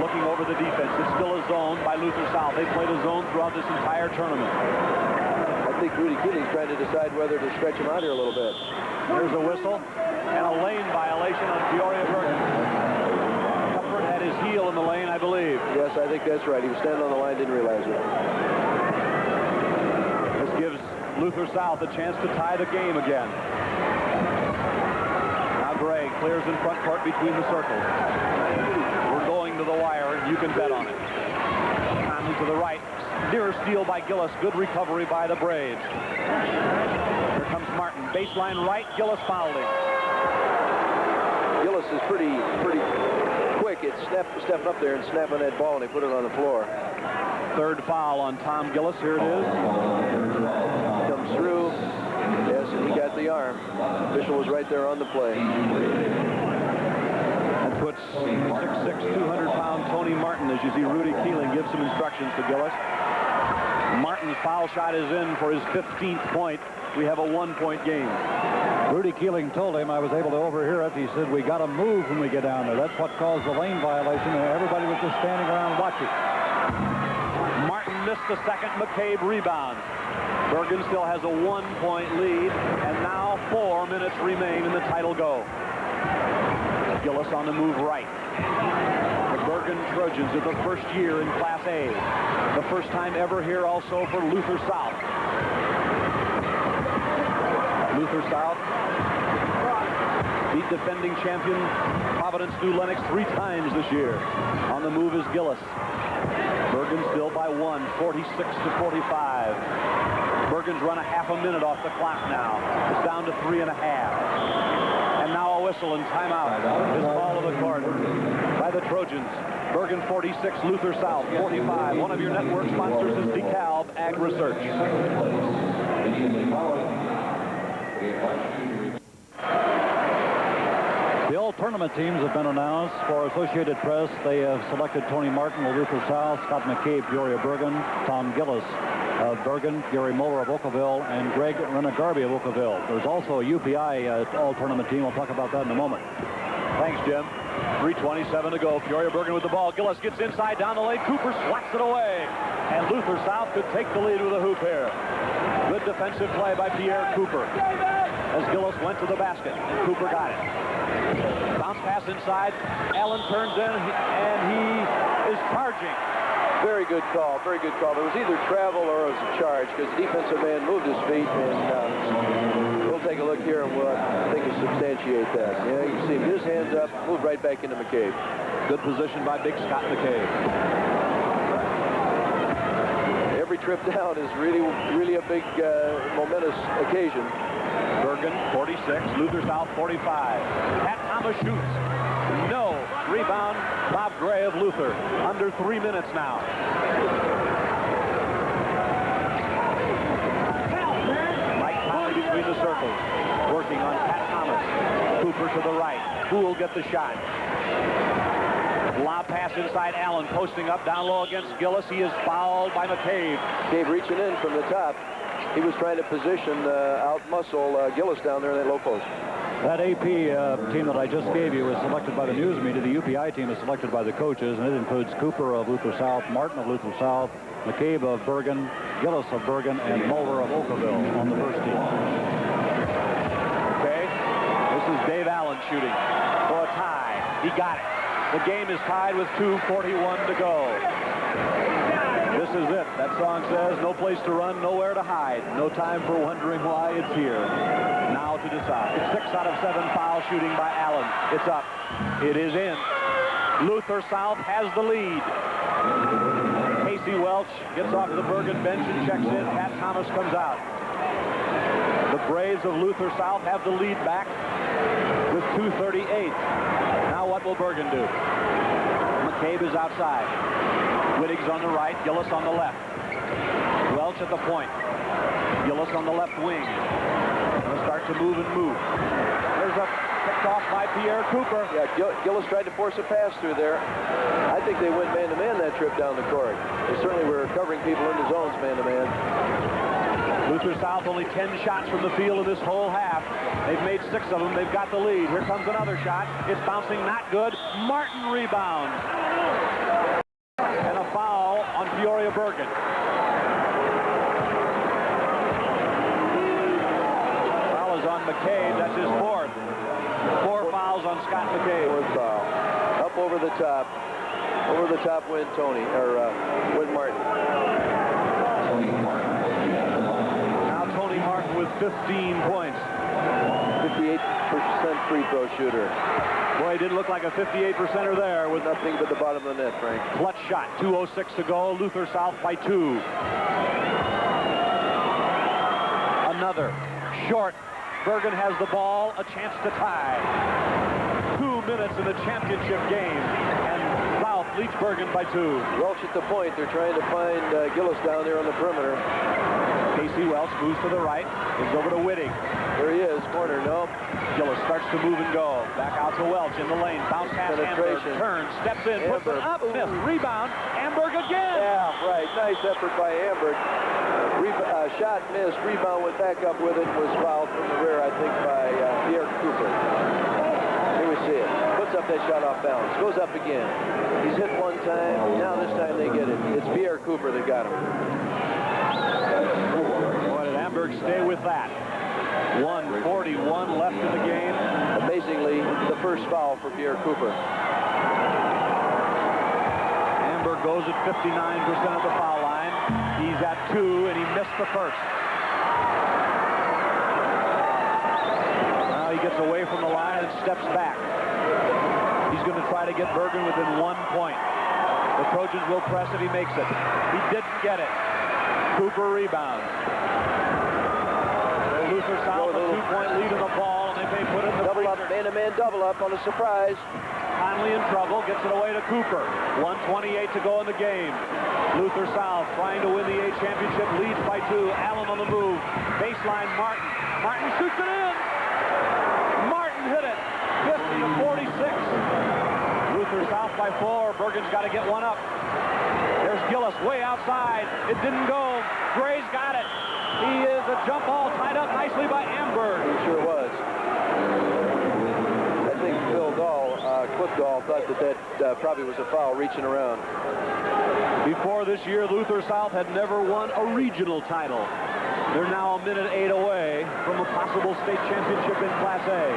Speaker 2: looking over the defense. It's still a zone by Luther South. They played a zone throughout this entire tournament.
Speaker 4: I think Rudy Keeling's trying to decide whether to stretch him out here a little bit.
Speaker 2: There's a whistle and a lane violation on Peoria Bergan. Cuthbert had his heel in the lane, I believe.
Speaker 4: Yes, I think that's right. He was standing on the line, didn't realize it.
Speaker 2: This gives Luther South a chance to tie the game again. Now Gray clears in front court between the circles. We're going to the wire, and you can bet on it. Conley to the right. Near steal by Gillis. Good recovery by the Braves. Here comes Martin. Baseline right. Gillis fouled him.
Speaker 4: Gillis is pretty quick at stepping up there and snapping that ball, and they put it on the floor.
Speaker 2: Third foul on Tom Gillis. Here it is.
Speaker 4: Comes through. Yes, and he got the arm. Official was right there on the play.
Speaker 2: That puts 6'6", 200-pound Tony Martin, as you see Rudy Keeling give some instructions to Gillis. Martin's foul shot is in for his 15th point. We have a 1-point game.
Speaker 3: Rudy Keeling told him, I was able to overhear it, he said, we got to move when we get down there. That's what caused the lane violation, and everybody was just standing around watching.
Speaker 2: Martin missed the second. McCabe rebounds. Bergan still has a 1-point lead, and now 4 minutes remain in the title go. Gillis on the move right. The Bergan Trojans of the first year in Class A. The first time ever here also for Luther South. Luther South beat defending champion Providence New Lenox 3 times this year. On the move is Gillis. Bergan still by 1, 46-45. Bergan's run a half a minute off the clock now. It's down to 3.5. And now a whistle and timeout is call of the court by the Trojans. Bergan 46, Luther South 45. One of your network sponsors is DeKalb Ag Research.
Speaker 3: The all tournament teams have been announced. For Associated Press, they have selected Tony Martin of Luther South, Scott McCabe, Peoria Bergan, Tom Gillis of Bergan, Gary Moeller of Oakville, and Greg Renegarby of Oakville. There's also a UPI all tournament team. We'll talk about that in a moment.
Speaker 2: Thanks, Jim. 3:27 to go. Peoria Bergan with the ball. Gillis gets inside down the lane. Cooper swats it away. And Luther South could take the lead with a hoop here. Good defensive play by Pierre Cooper. As Gillis went to the basket, and Cooper got it. Bounce pass inside. Allen turns in, and he is charging.
Speaker 4: Very good call, very good call. There was either travel or it was a charge because the defensive man moved his feet, and we'll take a look here and we'll, I think, substantiate that. Yeah, you see his hands up, moved right back into McCabe.
Speaker 2: Good position by big Scott McCabe.
Speaker 4: Every trip down is really a big momentous occasion.
Speaker 2: Bergan 46, Luther South 45. Pat Thomas shoots. No. Rebound, Bob Gray of Luther. Under 3 minutes now. Mike Conley between the circles. Working on Pat Thomas. Cooper to the right. Who will get the shot? Lob pass inside Allen. Posting up down low against Gillis. He is fouled by McCabe.
Speaker 4: McCabe reaching in from the top. He was trying to position out-muscle Gillis down there in that low post.
Speaker 3: That AP team that I just gave you was selected by the news media. The UPI team is selected by the coaches, and it includes Cooper of Luther South, Martin of Luther South, McCabe of Bergan, Gillis of Bergan, and Moeller of Oakville on the first team.
Speaker 2: Okay, this is Dave Allen shooting for a tie. He got it. The game is tied with 2:41 to go. This is it. That song says, no place to run, nowhere to hide. No time for wondering why it's here. Now to decide. 6 out of 7 foul shooting by Allen. It's up. It is in. Luther South has the lead. Casey Welch gets off the Bergan bench and checks in. Pat Thomas comes out. The Braves of Luther South have the lead back with 2:38. Now what will Bergan do? McCabe is outside. Wittig's on the right, Gillis on the left. Welch at the point. Gillis on the left wing. Going to start to move and move. There's a picked off by Pierre Cooper.
Speaker 4: Yeah, Gillis tried to force a pass through there. I think they went man-to-man that trip down the court. They certainly were covering people in the zones man-to-man.
Speaker 2: Luther South only 10 shots from the field in this whole half. They've made 6 of them. They've got the lead. Here comes another shot. It's bouncing, not good. Martin rebounds. And a foul on Peoria Bergan. Foul is on McCabe. That's his 4th. 4 fouls on Scott McCabe.
Speaker 4: 4th foul. Up over the top. Over the top went Tony, or went Martin.
Speaker 2: Now Tony 15 points.
Speaker 4: 58% free throw shooter.
Speaker 2: Boy, he didn't look like a 58%er there with
Speaker 4: Nothing but the bottom of the net, Frank.
Speaker 2: clutch shot. 2:06 to go. Luther South by 2. Another short. Bergan has the ball, a chance to tie. 2 minutes in the championship game, and South leads Bergan by 2.
Speaker 4: Welch at the point. They're trying to find Gillis down there on the perimeter.
Speaker 2: Casey Welch moves to the right, moves over to Whitting.
Speaker 4: There he is, corner, no.
Speaker 2: Gillis starts to move and go. Back out to Welch in the lane. Bounce pass, Amberg. Turns, steps in, puts it up, missed. Rebound, Amberg again.
Speaker 4: Yeah, right. Nice effort by Amberg. Shot missed. Rebound went back up with it. Was fouled from the rear, I think, by Pierre Cooper. Here we see it. Puts up that shot off balance. Goes up again. He's hit one time. Now this time they get it. It's Pierre Cooper that got him.
Speaker 2: Boy, did Amberg stay with that. 1:41 left in the game.
Speaker 4: Amazingly, the first foul for Pierre Cooper.
Speaker 2: Amberg goes at 59% of the foul line. He's at 2, and he missed the first. Now he gets away from the line and steps back. He's going to try to get Bergan within 1 point. The Trojans will press if he makes it. He didn't get it. Cooper rebounds. Luther South a 2-point lead in the ball, and they may put it in the
Speaker 4: double up, man-to-man double up on a surprise.
Speaker 2: Conley in trouble, gets it away to Cooper. 1:28 to go in the game. Luther South trying to win the A championship, leads by 2. Allen on the move. Baseline, Martin. Martin shoots it in. Martin hit it. 50-46. Luther South by 4. Bergan's got to get one up. There's Gillis way outside. It didn't go. Gray's got it. He is a jump ball tied up nicely by Amberg.
Speaker 4: He sure was. I think Phil Dahl, Cliff Dahl, thought that probably was a foul reaching around.
Speaker 2: Before this year, Luther South had never won a regional title. They're now a minute 8 away from a possible state championship in Class A.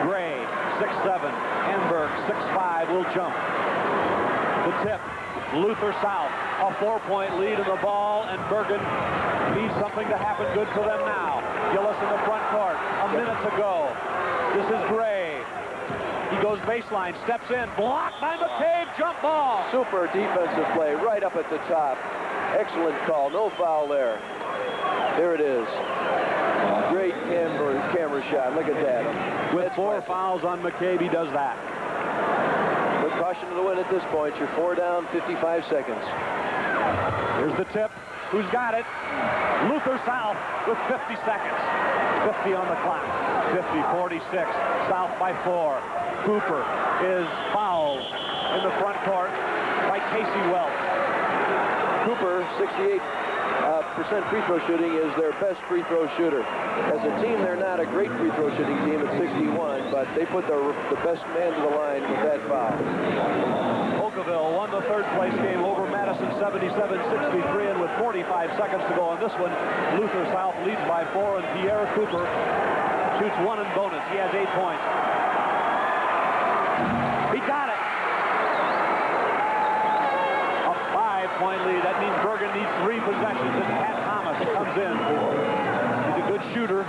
Speaker 2: Gray, 6'7". Amberg, 6'5", will jump. The tip, Luther South, a 4-point lead in the ball, and Bergan needs something to happen good for them now. Gillis in the front court, a minute to go. This is Gray. He goes baseline, steps in, blocked by McCabe, jump ball.
Speaker 4: Super defensive play right up at the top. Excellent call, no foul there. There it is. Great camera shot, look at that.
Speaker 2: With 4 fouls on McCabe, he does that.
Speaker 4: With caution to the wind at this point, you're 4 down, 55 seconds.
Speaker 2: Here's the tip. Who's got it? Luther South with 50 seconds. 50 on the clock. 50-46. South by 4. Cooper is fouled in the front court by Casey Welch.
Speaker 4: Cooper, 68% free throw shooting, is their best free throw shooter. As a team, they're not a great free throw shooting team at 61, but they put the best man to the line with that foul.
Speaker 2: Oakville won the third-place game over Madison 77-63, and with 45 seconds to go on this one, Luther South leads by 4, and Pierre Cooper shoots 1 in bonus. He has 8 points. He got it. A 5-point lead. That means Bergan needs 3 possessions, and Pat Thomas comes in. He's a good shooter.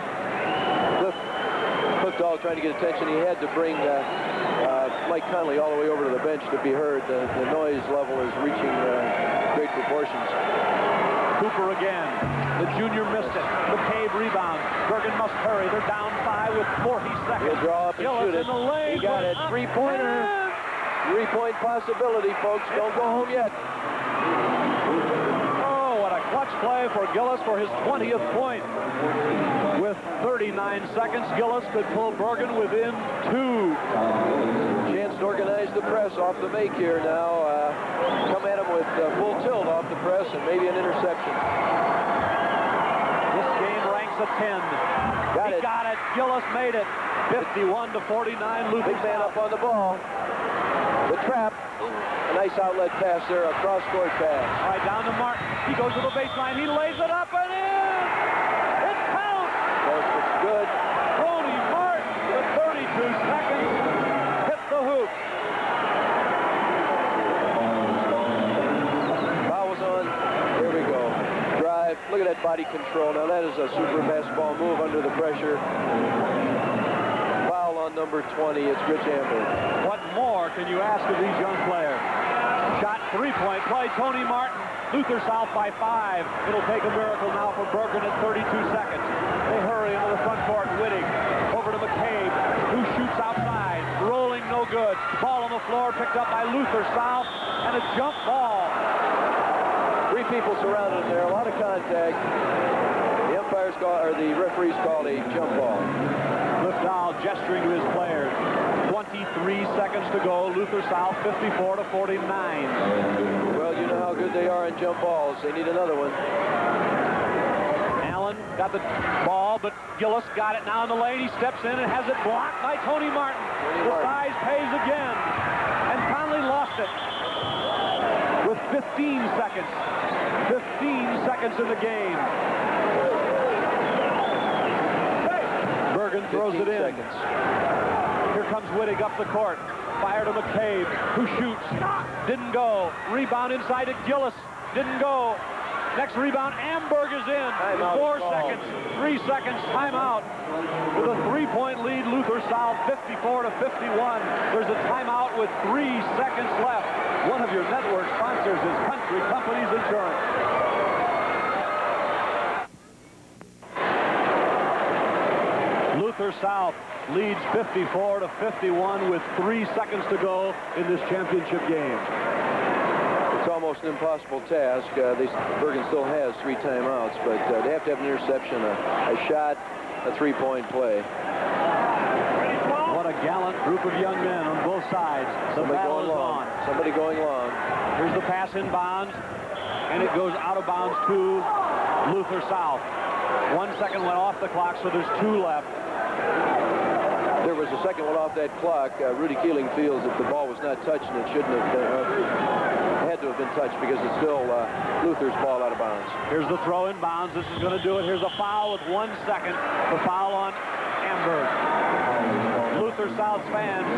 Speaker 4: Cliff Dahl trying to get attention. He had to bring Mike Conley all the way over to the bench to be heard. The noise level is reaching great proportions.
Speaker 2: Cooper again. The junior missed it. McCabe rebounds. Bergan must hurry. They're down 5 with 40 seconds.
Speaker 4: He'll draw up and
Speaker 2: Gillis
Speaker 4: shoot it.
Speaker 2: In the lane.
Speaker 4: He got it. 3-pointer. 3-point possibility, folks. Don't go home yet.
Speaker 2: Oh, what a clutch play for Gillis for his 20th point. With 39 seconds, Gillis could pull Bergan within 2.
Speaker 4: Chance to organize the press off the make here now. Come at him with full tilt off the press and maybe an interception.
Speaker 2: This game ranks a 10. He got it. Gillis made it. 51-49. Luther
Speaker 4: Big man up on the ball. The trap. A nice outlet pass there, a cross-court pass.
Speaker 2: All right, down to Martin. He goes to the baseline. He lays it up and in. It counts.
Speaker 4: It's good.
Speaker 2: Tony Martin with 32 seconds hit the hoop.
Speaker 4: Foul was on. Here we go. Drive. Look at that body control. Now that is a super basketball move under the pressure. Foul on number 20. It's Rich Amber.
Speaker 2: What more can you ask of these young players? Shot, three-point play. Tony Martin. Luther South by 5. It'll take a miracle now for Bergan at 32 seconds. They hurry into the front court. Wittig over to McCabe, who shoots outside. Rolling, no good. Ball on the floor, picked up by Luther South, and a jump ball.
Speaker 4: 3 people surrounded him there. A lot of contact. The umpires call, or the referees called a jump ball.
Speaker 2: Liftow gesturing to his players. 23 seconds to go. Luther South 54-49.
Speaker 4: Well, you know how good they are in jump balls. They need another one.
Speaker 2: Allen got the ball, but Gillis got it now in the lane. He steps in and has it blocked by Tony Martin. The size pays again. And Conley lost it with 15 seconds. 15 seconds in the game. Bergan throws it in.
Speaker 4: Seconds.
Speaker 2: Here comes Wittig up the court. Fire to McCabe, who shoots. Didn't go. Rebound inside to Gillis. Didn't go. Next rebound, Amberg is in. 4 seconds. 3 seconds. Timeout. With a 3-point lead, Luther South 54-51. There's a timeout with 3 seconds left. One of your network sponsors is Country Companies Insurance. Luther South leads 54-51 with 3 seconds to go in this championship game.
Speaker 4: It's almost an impossible task. Bergan still has 3 timeouts, but they have to have an interception, a shot, a 3-point play.
Speaker 2: What a gallant group of young men on both sides. The battle is on.
Speaker 4: Somebody going long.
Speaker 2: Here's the pass in bounds, and it goes out of bounds to Luther South. 1 second went off the clock, so there's 2 left.
Speaker 4: There was a second one off that clock. Rudy Keeling feels that the ball was not touched, and it shouldn't have been. Had to have been touched because it's still Luther's ball out of bounds.
Speaker 2: Here's the throw in bounds. This is going to do it. Here's a foul with 1 second. The foul on Amberg. Luther South fans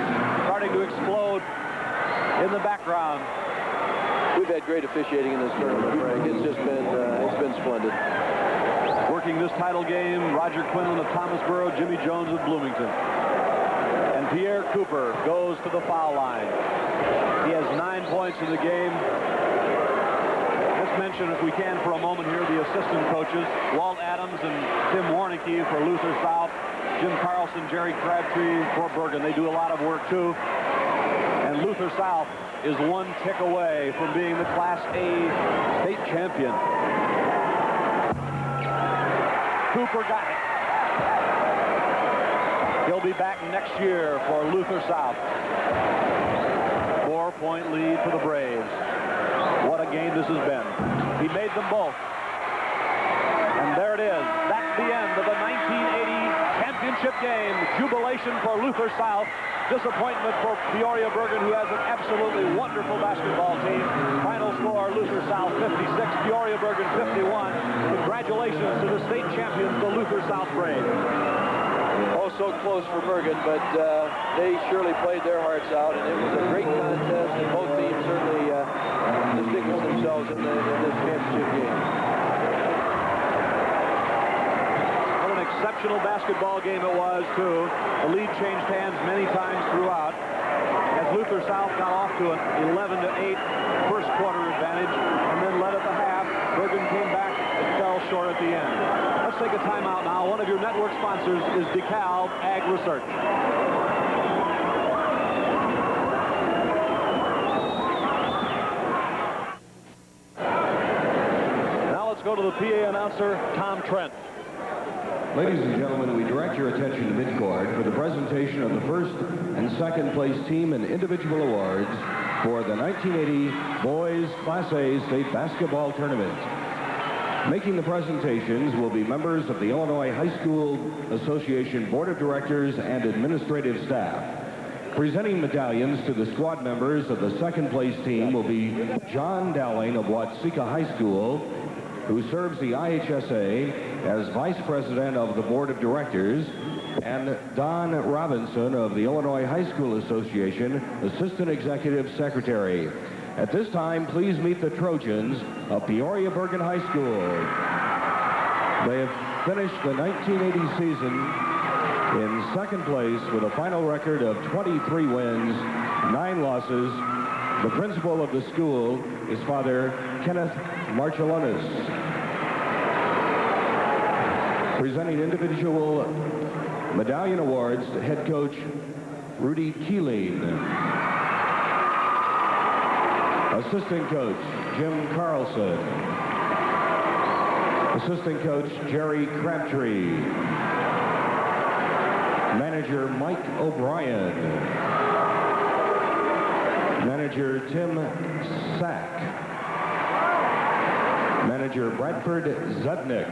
Speaker 2: starting to explode in the background.
Speaker 4: We've had great officiating in this tournament, Frank. It's just been it's been splendid.
Speaker 2: Working this title game, Roger Quinlan of Thomasboro, Jimmy Jones of Bloomington. And Pierre Cooper goes to the foul line. He has 9 points in the game. Let's mention, if we can, for a moment here, the assistant coaches, Walt Adams and Tim Warnicke for Luther South, Jim Carlson, Jerry Crabtree for Bergan. They do a lot of work, too. And Luther South is 1 tick away from being the Class A state champion. Cooper got it. He'll be back next year for Luther South. 4-point lead for the Braves. What a game this has been. He made them both. And there it is. That's the end of the 1980 championship game. Jubilation for Luther South. Disappointment for Peoria Bergan, who has an absolutely wonderful basketball team. Final score, Luther South 56, Peoria Bergan 51. Congratulations to the state champions, the Luther South Braves.
Speaker 4: Oh, so close for Bergan, but they surely played their hearts out, and it was a great contest, and both teams certainly distinguished themselves in this championship game.
Speaker 2: What an exceptional basketball game it was, too. The lead changed hands many times throughout. As Luther South got off to an 11-8 first quarter advantage, and then led at the half, Bergan came back and fell short at the end. Let's take a timeout now. One of your network sponsors is DeKalb Ag Research. Now let's go to the PA announcer, Tom Trent.
Speaker 7: Ladies and gentlemen, we direct your attention to midcourt for the presentation of the first and second place team and individual awards for the 1980 Boys Class A State Basketball Tournament. Making the presentations will be members of the Illinois High School Association Board of Directors and administrative staff. Presenting medallions to the squad members of the second place team will be John Dowling of Watseka High School, who serves the IHSA as Vice President of the Board of Directors, and Don Robinson of the Illinois High School Association, Assistant Executive Secretary. At this time, please meet the Trojans of Peoria Bergan High School. They have finished the 1980 season in second place with a final record of 23 wins, 9 losses. The principal of the school is Father Kenneth Marcellonis. Presenting individual medallion awards to head coach Rudy Keeling. Assistant coach Jim Carlson. Assistant coach Jerry Crabtree. Manager Mike O'Brien. Manager Tim Sack. Manager Bradford Zednick.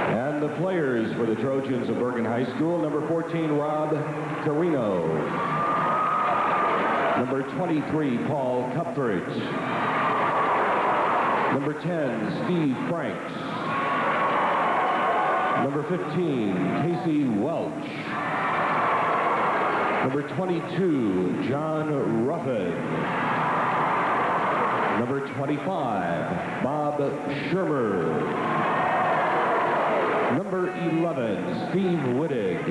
Speaker 7: And the players for the Trojans of Bergan High School: number 14, Rob Carino. Number 23, Paul Cupford. Number 10, Steve Franks. Number 15, Casey Welch. Number 22, John Ruffin. Number 25, Bob Shermer. Number 11, Steve Wittig.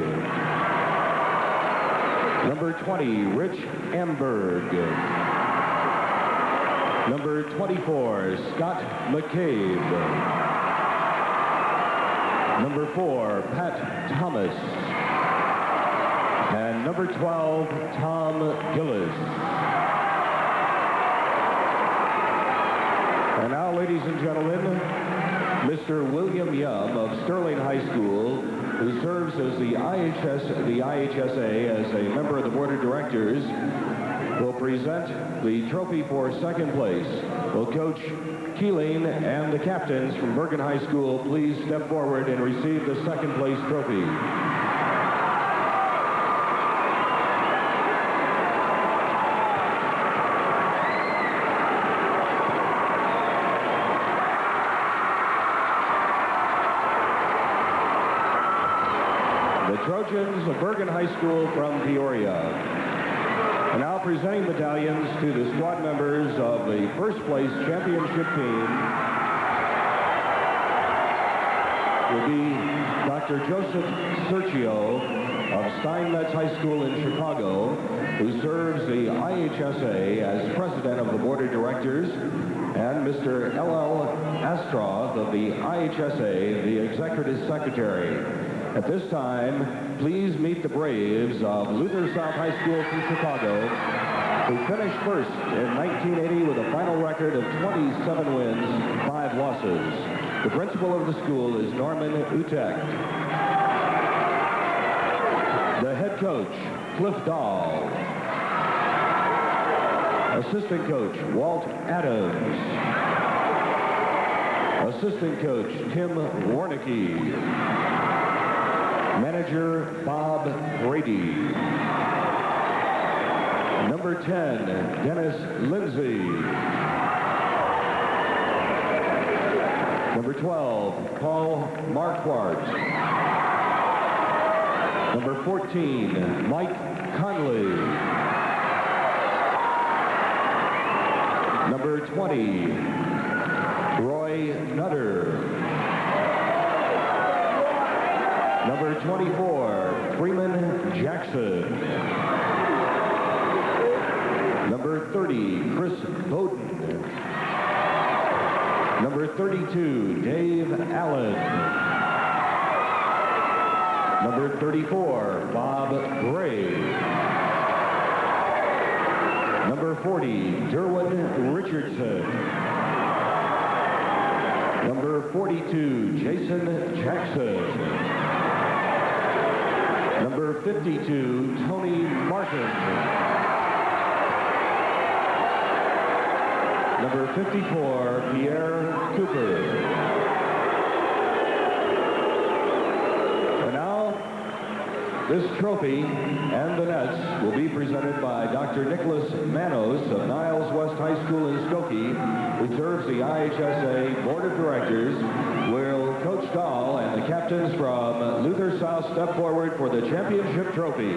Speaker 7: Number 20, Rich Amberg. Number 24, Scott McCabe. Number 4, Pat Thomas. And number 12, Tom Gillis. And now, ladies and gentlemen, Mr. William Yum of Sterling High School, who serves as the IHSA as a member of the board of directors, will present the trophy for second place. Will Coach Keeling and the captains from Bergan High School please step forward and receive the second place trophy. Trojans of Bergan High School from Peoria. And now presenting medallions to the squad members of the first place championship team will be Dr. Joseph Sergio of Steinmetz High School in Chicago, who serves the IHSA as president of the board of directors, and Mr. L.L. Astroth of the IHSA, the executive secretary. At this time, please meet the Braves of Luther South High School from Chicago, who finished first in 1980 with a final record of 27 wins, 5 losses. The principal of the school is Norman Utecht. The head coach, Cliff Dahl. Assistant coach, Walt Adams. Assistant coach, Tim Warnicki. Manager, Bob Brady. Number 10, Dennis Lindsay. Number 12, Paul Marquardt. Number 14, Mike Conley. Number 20, Roy Nutter. Number 24, Freeman Jackson. Number 30, Chris Bowden. Number 32, Dave Allen. Number 34, Bob Gray. Number 40, Derwin Richardson. Number 42, Jason Jackson. Number 52, Tony Martin. Number 54, Pierre Cooper. And now, this trophy and the nets will be presented by Dr. Nicholas Manos of Niles West High School in Skokie, who serves the IHSA Board of Directors. Will Coach Dahl and the captains from Luther South step forward for the championship trophy.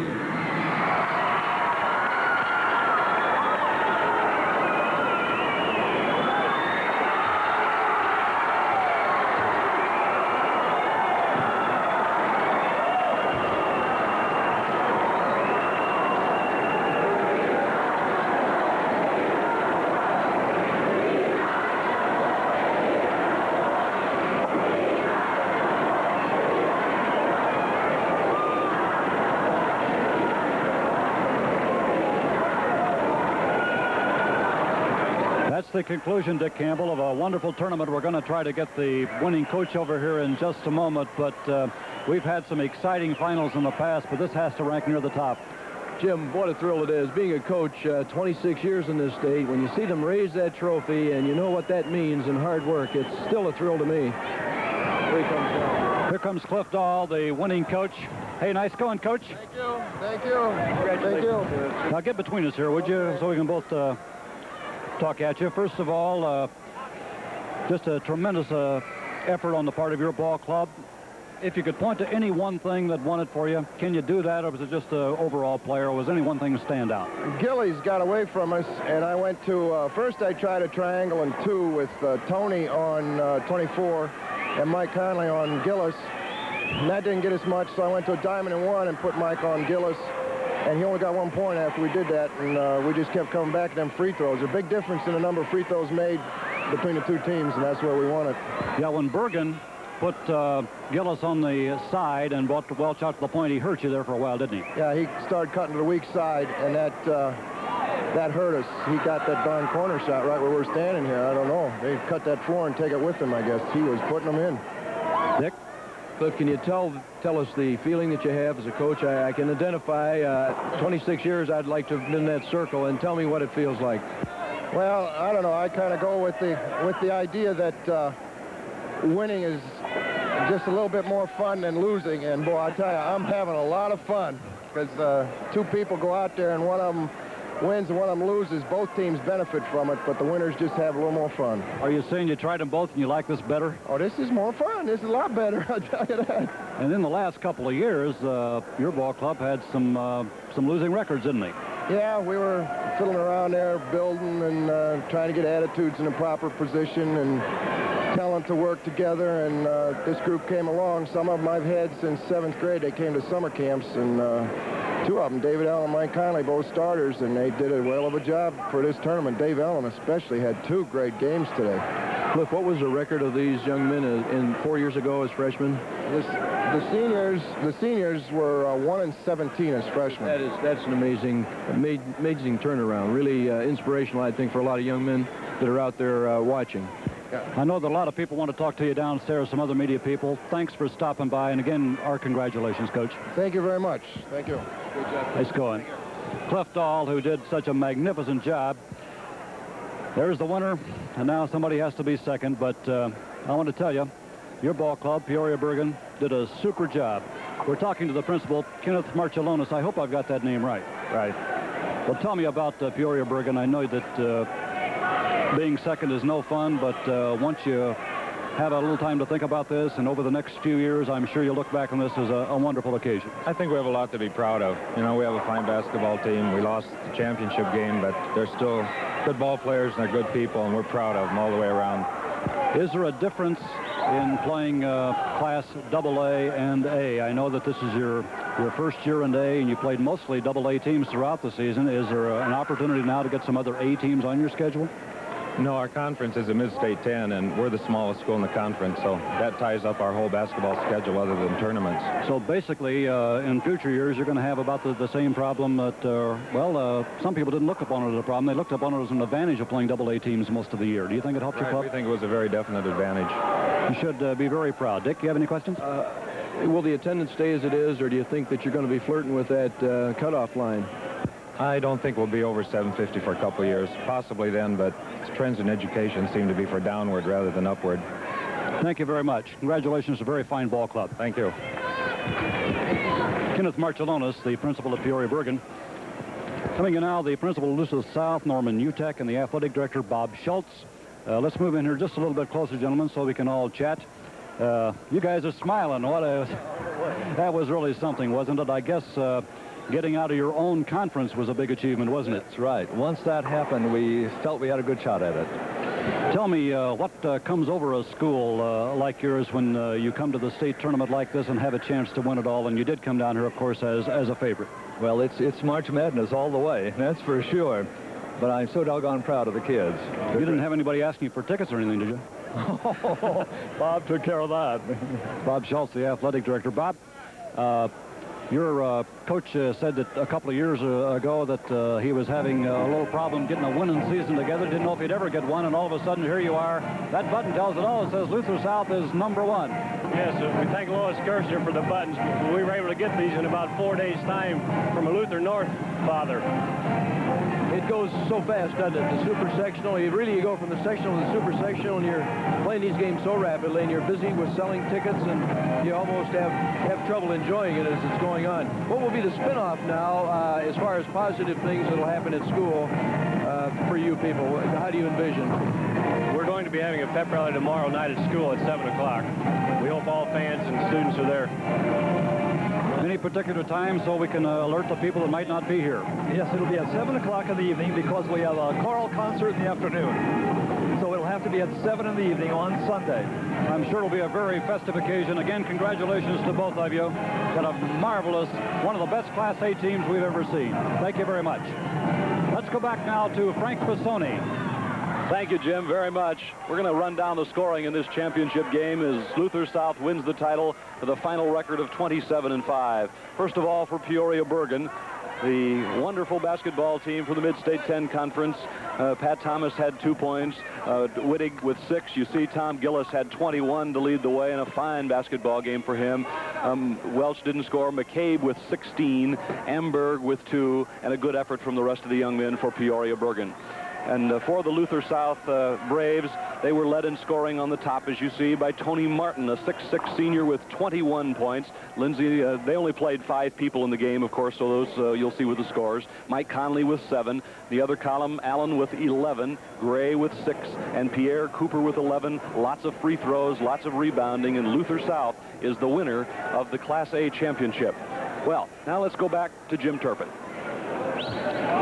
Speaker 3: the conclusion, Dick Campbell, of a wonderful tournament. We're going to try to get the winning coach over here in just a moment, but we've had some exciting finals in the past, but this has to rank near the top.
Speaker 4: Jim, what a thrill it is. Being a coach 26 years in this state, when you see them raise that trophy and you know what that means in hard work, it's still a thrill to me. Here he comes down.
Speaker 3: Here comes Cliff Dahl, the winning coach. Hey, nice going, Coach.
Speaker 5: Thank you. Thank you. Thank you.
Speaker 3: Now get between us here, would you, so we can both talk at you. First of all, just a tremendous effort on the part of your ball club. If you could point to any one thing that won it for you, can you do that, or was it just an overall player, or was any one thing stand out?
Speaker 5: Gillies got away from us, and I went to, first I tried a triangle and 2 with Tony on 24 and Mike Conley on Gillis. And that didn't get us much, so I went to a diamond and 1 and put Mike on Gillis. And he only got 1 point after we did that, and we just kept coming back to them free throws. There's a big difference in the number of free throws made between the 2 teams, and that's where we won it.
Speaker 3: Yeah, when Bergan put Gillis on the side and brought Welch out to the point, he hurt you there for a while, didn't he?
Speaker 5: Yeah, he started cutting to the weak side, and that hurt us. He got that darn corner shot right where we're standing here. I don't know. They cut that floor and take it with him, I guess. He was putting them in.
Speaker 3: Dick?
Speaker 4: Cliff, can you tell us the feeling that you have as a coach? I can identify 26 years I'd like to have been in that circle, and tell me what it feels like.
Speaker 5: Well, I don't know. I kind of go with the idea that winning is just a little bit more fun than losing. And, boy, I tell you, I'm having a lot of fun because 2 people go out there and one of them wins and one of them loses. Both teams benefit from it, but the winners just have a little more fun.
Speaker 3: Are you saying you tried them both and you like this better?
Speaker 5: Oh, this is more fun. This is a lot better, I'll tell you that.
Speaker 3: And in the last couple of years, your ball club had some losing records, didn't they?
Speaker 5: Yeah, we were fiddling around there, building and trying to get attitudes in the proper position and talent to work together, and this group came along. Some of them I've had since 7th grade. They came to summer camps, and 2 of them, David Allen and Mike Conley, both starters, and they did a well of a job for this tournament. Dave Allen especially had 2 great games today.
Speaker 4: Cliff, what was the record of these young men in 4 years ago as freshmen?
Speaker 5: The seniors were 1-17 as freshmen.
Speaker 4: That's an amazing turnaround. Really inspirational, I think, for a lot of young men that are out there watching.
Speaker 3: I know that a lot of people want to talk to you downstairs, some other media people. Thanks for stopping by, and again, our congratulations, Coach.
Speaker 5: Thank you very much. Thank you.
Speaker 4: Good job.
Speaker 3: Nice going. Cliff Dahl, who did such a magnificent job. There's the winner, and now somebody has to be second, but I want to tell you, your ball club, Peoria Bergan, did a super job. We're talking to the principal, Kenneth Marcellonis. I hope I've got that name right.
Speaker 9: Right.
Speaker 3: Well, tell me about Peoria Bergan. I know that being second is no fun, but once you have a little time to think about this, and over the next few years, I'm sure you'll look back on this as a wonderful occasion.
Speaker 9: I think we have a lot to be proud of. You know, we have a fine basketball team. We lost the championship game, but they're still good ball players and they're good people, and we're proud of them all the way around.
Speaker 3: Is there a difference in playing Class AA and A? I know that this is your first year in A, and you played mostly AA teams throughout the season. Is there an opportunity now to get some other A teams on your schedule?
Speaker 9: No, our conference is a mid-state 10, and we're the smallest school in the conference, so that ties up our whole basketball schedule other than tournaments.
Speaker 3: So basically, in future years, you're going to have about the same problem that, some people didn't look upon it as a problem. They looked upon it as an advantage of playing AA teams most of the year. Do you think it helped your club?
Speaker 9: We think it was a very definite advantage.
Speaker 3: You should be very proud. Dick, you have any questions?
Speaker 4: Will the attendance stay as it is, or do you think that you're going to be flirting with that cutoff line?
Speaker 9: I don't think we'll be over 750 for a couple of years. Possibly then, but trends in education seem to be for downward rather than upward.
Speaker 3: Thank you very much. Congratulations to a very fine ball club.
Speaker 9: Thank you.
Speaker 3: Kenneth Marcellonis, the principal of Peoria Bergan. Coming in now, the principal of Lucis South, Norman Utek, and the athletic director, Bob Schultz. Let's move in here just a little bit closer, gentlemen, so we can all chat. You guys are smiling. That was really something, wasn't it? I guess getting out of your own conference was a big achievement, wasn't it?
Speaker 10: That's right. Once that happened, we felt we had a good shot at it.
Speaker 3: Tell me what comes over a school like yours when you come to the state tournament like this and have a chance to win it all, and you did come down here, of course, as a favorite.
Speaker 10: Well, it's March Madness all the way, that's for sure. But I'm so doggone proud of the kids.
Speaker 3: You didn't have anybody asking you for tickets or anything, did you?
Speaker 10: Bob took care of that.
Speaker 3: Bob Schultz, the athletic director. Bob, Your coach said that a couple of years ago that he was having a little problem getting a winning season together. Didn't know if he'd ever get one, and all of a sudden here you are. That button tells it all. It says Luther South is #1.
Speaker 2: Yes, we thank Lois Kirshner for the buttons. We were able to get these in about 4 days' time from a Luther North father.
Speaker 4: It goes so fast, doesn't it? The super sectional, you go from the sectional to the super sectional, and you're playing these games so rapidly, and you're busy with selling tickets, and you almost have trouble enjoying it as it's going on. What will be the spin-off now as far as positive things that will happen at school for you people? How do you envision?
Speaker 2: We're going to be having a pep rally tomorrow night at school at 7 o'clock. We hope all fans and students are there.
Speaker 3: Any particular time so we can alert the people that might not be here?
Speaker 10: Yes, it'll be at 7 o'clock in the evening because we have a choral concert in the afternoon. So it'll have to be at 7 in the evening on Sunday.
Speaker 3: I'm sure it'll be a very festive occasion. Again, congratulations to both of you. Got a marvelous, one of the best Class A teams we've ever seen. Thank you very much. Let's go back now to Frank Pisoni.
Speaker 2: Thank you, Jim, very much. We're going to run down the scoring in this championship game as Luther South wins the title with a final record of 27-5. First of all, for Peoria Bergan, the wonderful basketball team from the Mid-State 10 Conference. Pat Thomas had 2 points. Wittig with 6. You see Tom Gillis had 21 to lead the way in a fine basketball game for him. Welch didn't score. McCabe with 16. Amberg with 2. And a good effort from the rest of the young men for Peoria Bergan. And for the Luther South Braves, they were led in scoring on the top, as you see, by Tony Martin, a 6'6 senior with 21 points. Lindsay, they only played 5 people in the game, of course, so those you'll see with the scores. Mike Conley with 7. The other column, Allen with 11, Gray with 6, and Pierre Cooper with 11. Lots of free throws, lots of rebounding, and Luther South is the winner of the Class A championship. Well, now let's go back to Jim Turpin.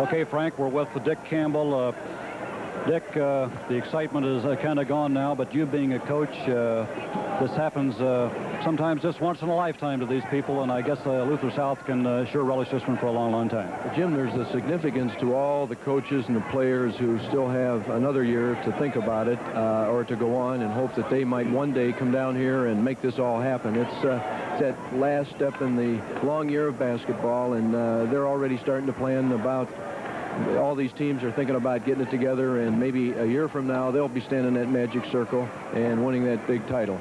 Speaker 3: Okay, Frank, we're with Dick Campbell. Dick, the excitement is kind of gone now, but you being a coach, this happens sometimes just once in a lifetime to these people, and I guess Luther South can sure relish this one for a long, long time.
Speaker 4: Jim, there's a significance to all the coaches and the players who still have another year to think about it or to go on and hope that they might one day come down here and make this all happen. It's that last step in the long year of basketball, and they're already starting to plan about all these teams are thinking about getting it together, and maybe a year from now they'll be standing in that magic circle and winning that big title.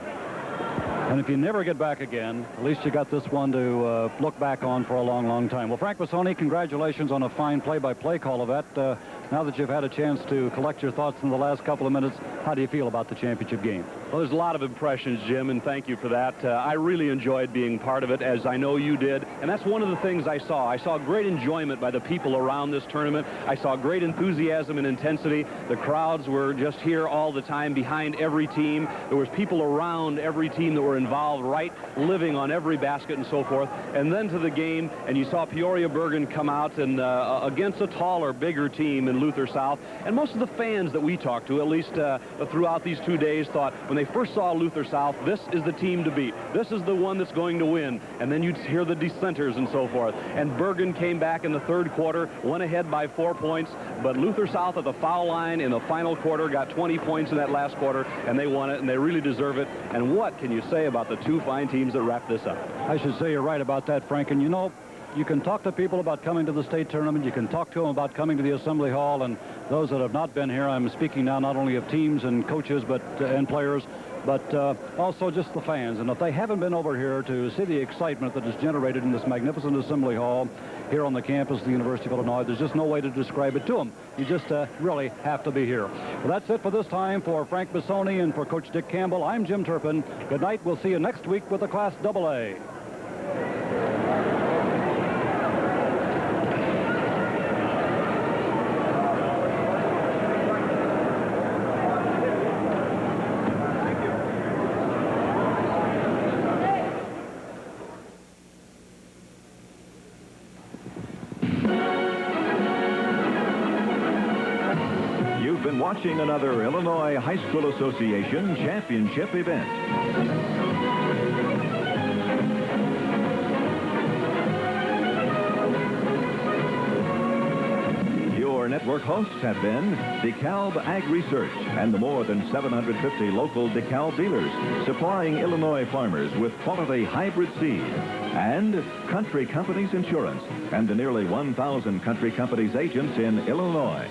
Speaker 3: And if you never get back again, at least you got this one to look back on for a long, long time. Well, Frank Pisoni, congratulations on a fine play-by-play call of that. Now that you've had a chance to collect your thoughts in the last couple of minutes, how do you feel about the championship game?
Speaker 2: Well, there's a lot of impressions, Jim, and thank you for that. I really enjoyed being part of it, as I know you did, and that's one of the things I saw. I saw great enjoyment by the people around this tournament. I saw great enthusiasm and intensity. The crowds were just here all the time behind every team. There was people around every team that were involved, right, living on every basket and so forth. And then to the game, and you saw Peoria Bergan come out and against a taller, bigger team in Luther South. And most of the fans that we talked to, at least throughout these 2 days, thought when they first saw Luther South, this is the team to beat. This is the one that's going to win. And then you'd hear the dissenters and so forth. And Bergan came back in the third quarter, went ahead by 4 points, but Luther South at the foul line in the final quarter got 20 points in that last quarter, and they won it, and they really deserve it. And what can you say about the 2 fine teams that wrapped this up?
Speaker 3: I should say you're right about that, Frank. And you know, you can talk to people about coming to the state tournament. You can talk to them about coming to the Assembly Hall. And those that have not been here, I'm speaking now not only of teams and coaches and players, but also just the fans. And if they haven't been over here to see the excitement that is generated in this magnificent Assembly Hall here on the campus of the University of Illinois, there's just no way to describe it to them. You just really have to be here. Well, that's it for this time. For Frank Pisoni and for Coach Dick Campbell, I'm Jim Turpin. Good night. We'll see you next week with the Class AA.
Speaker 1: Watching another Illinois High School Association championship event. Your network hosts have been DeKalb Ag Research and the more than 750 local DeKalb dealers supplying Illinois farmers with quality hybrid seed. And Country Companies Insurance and the nearly 1,000 Country Companies agents in Illinois.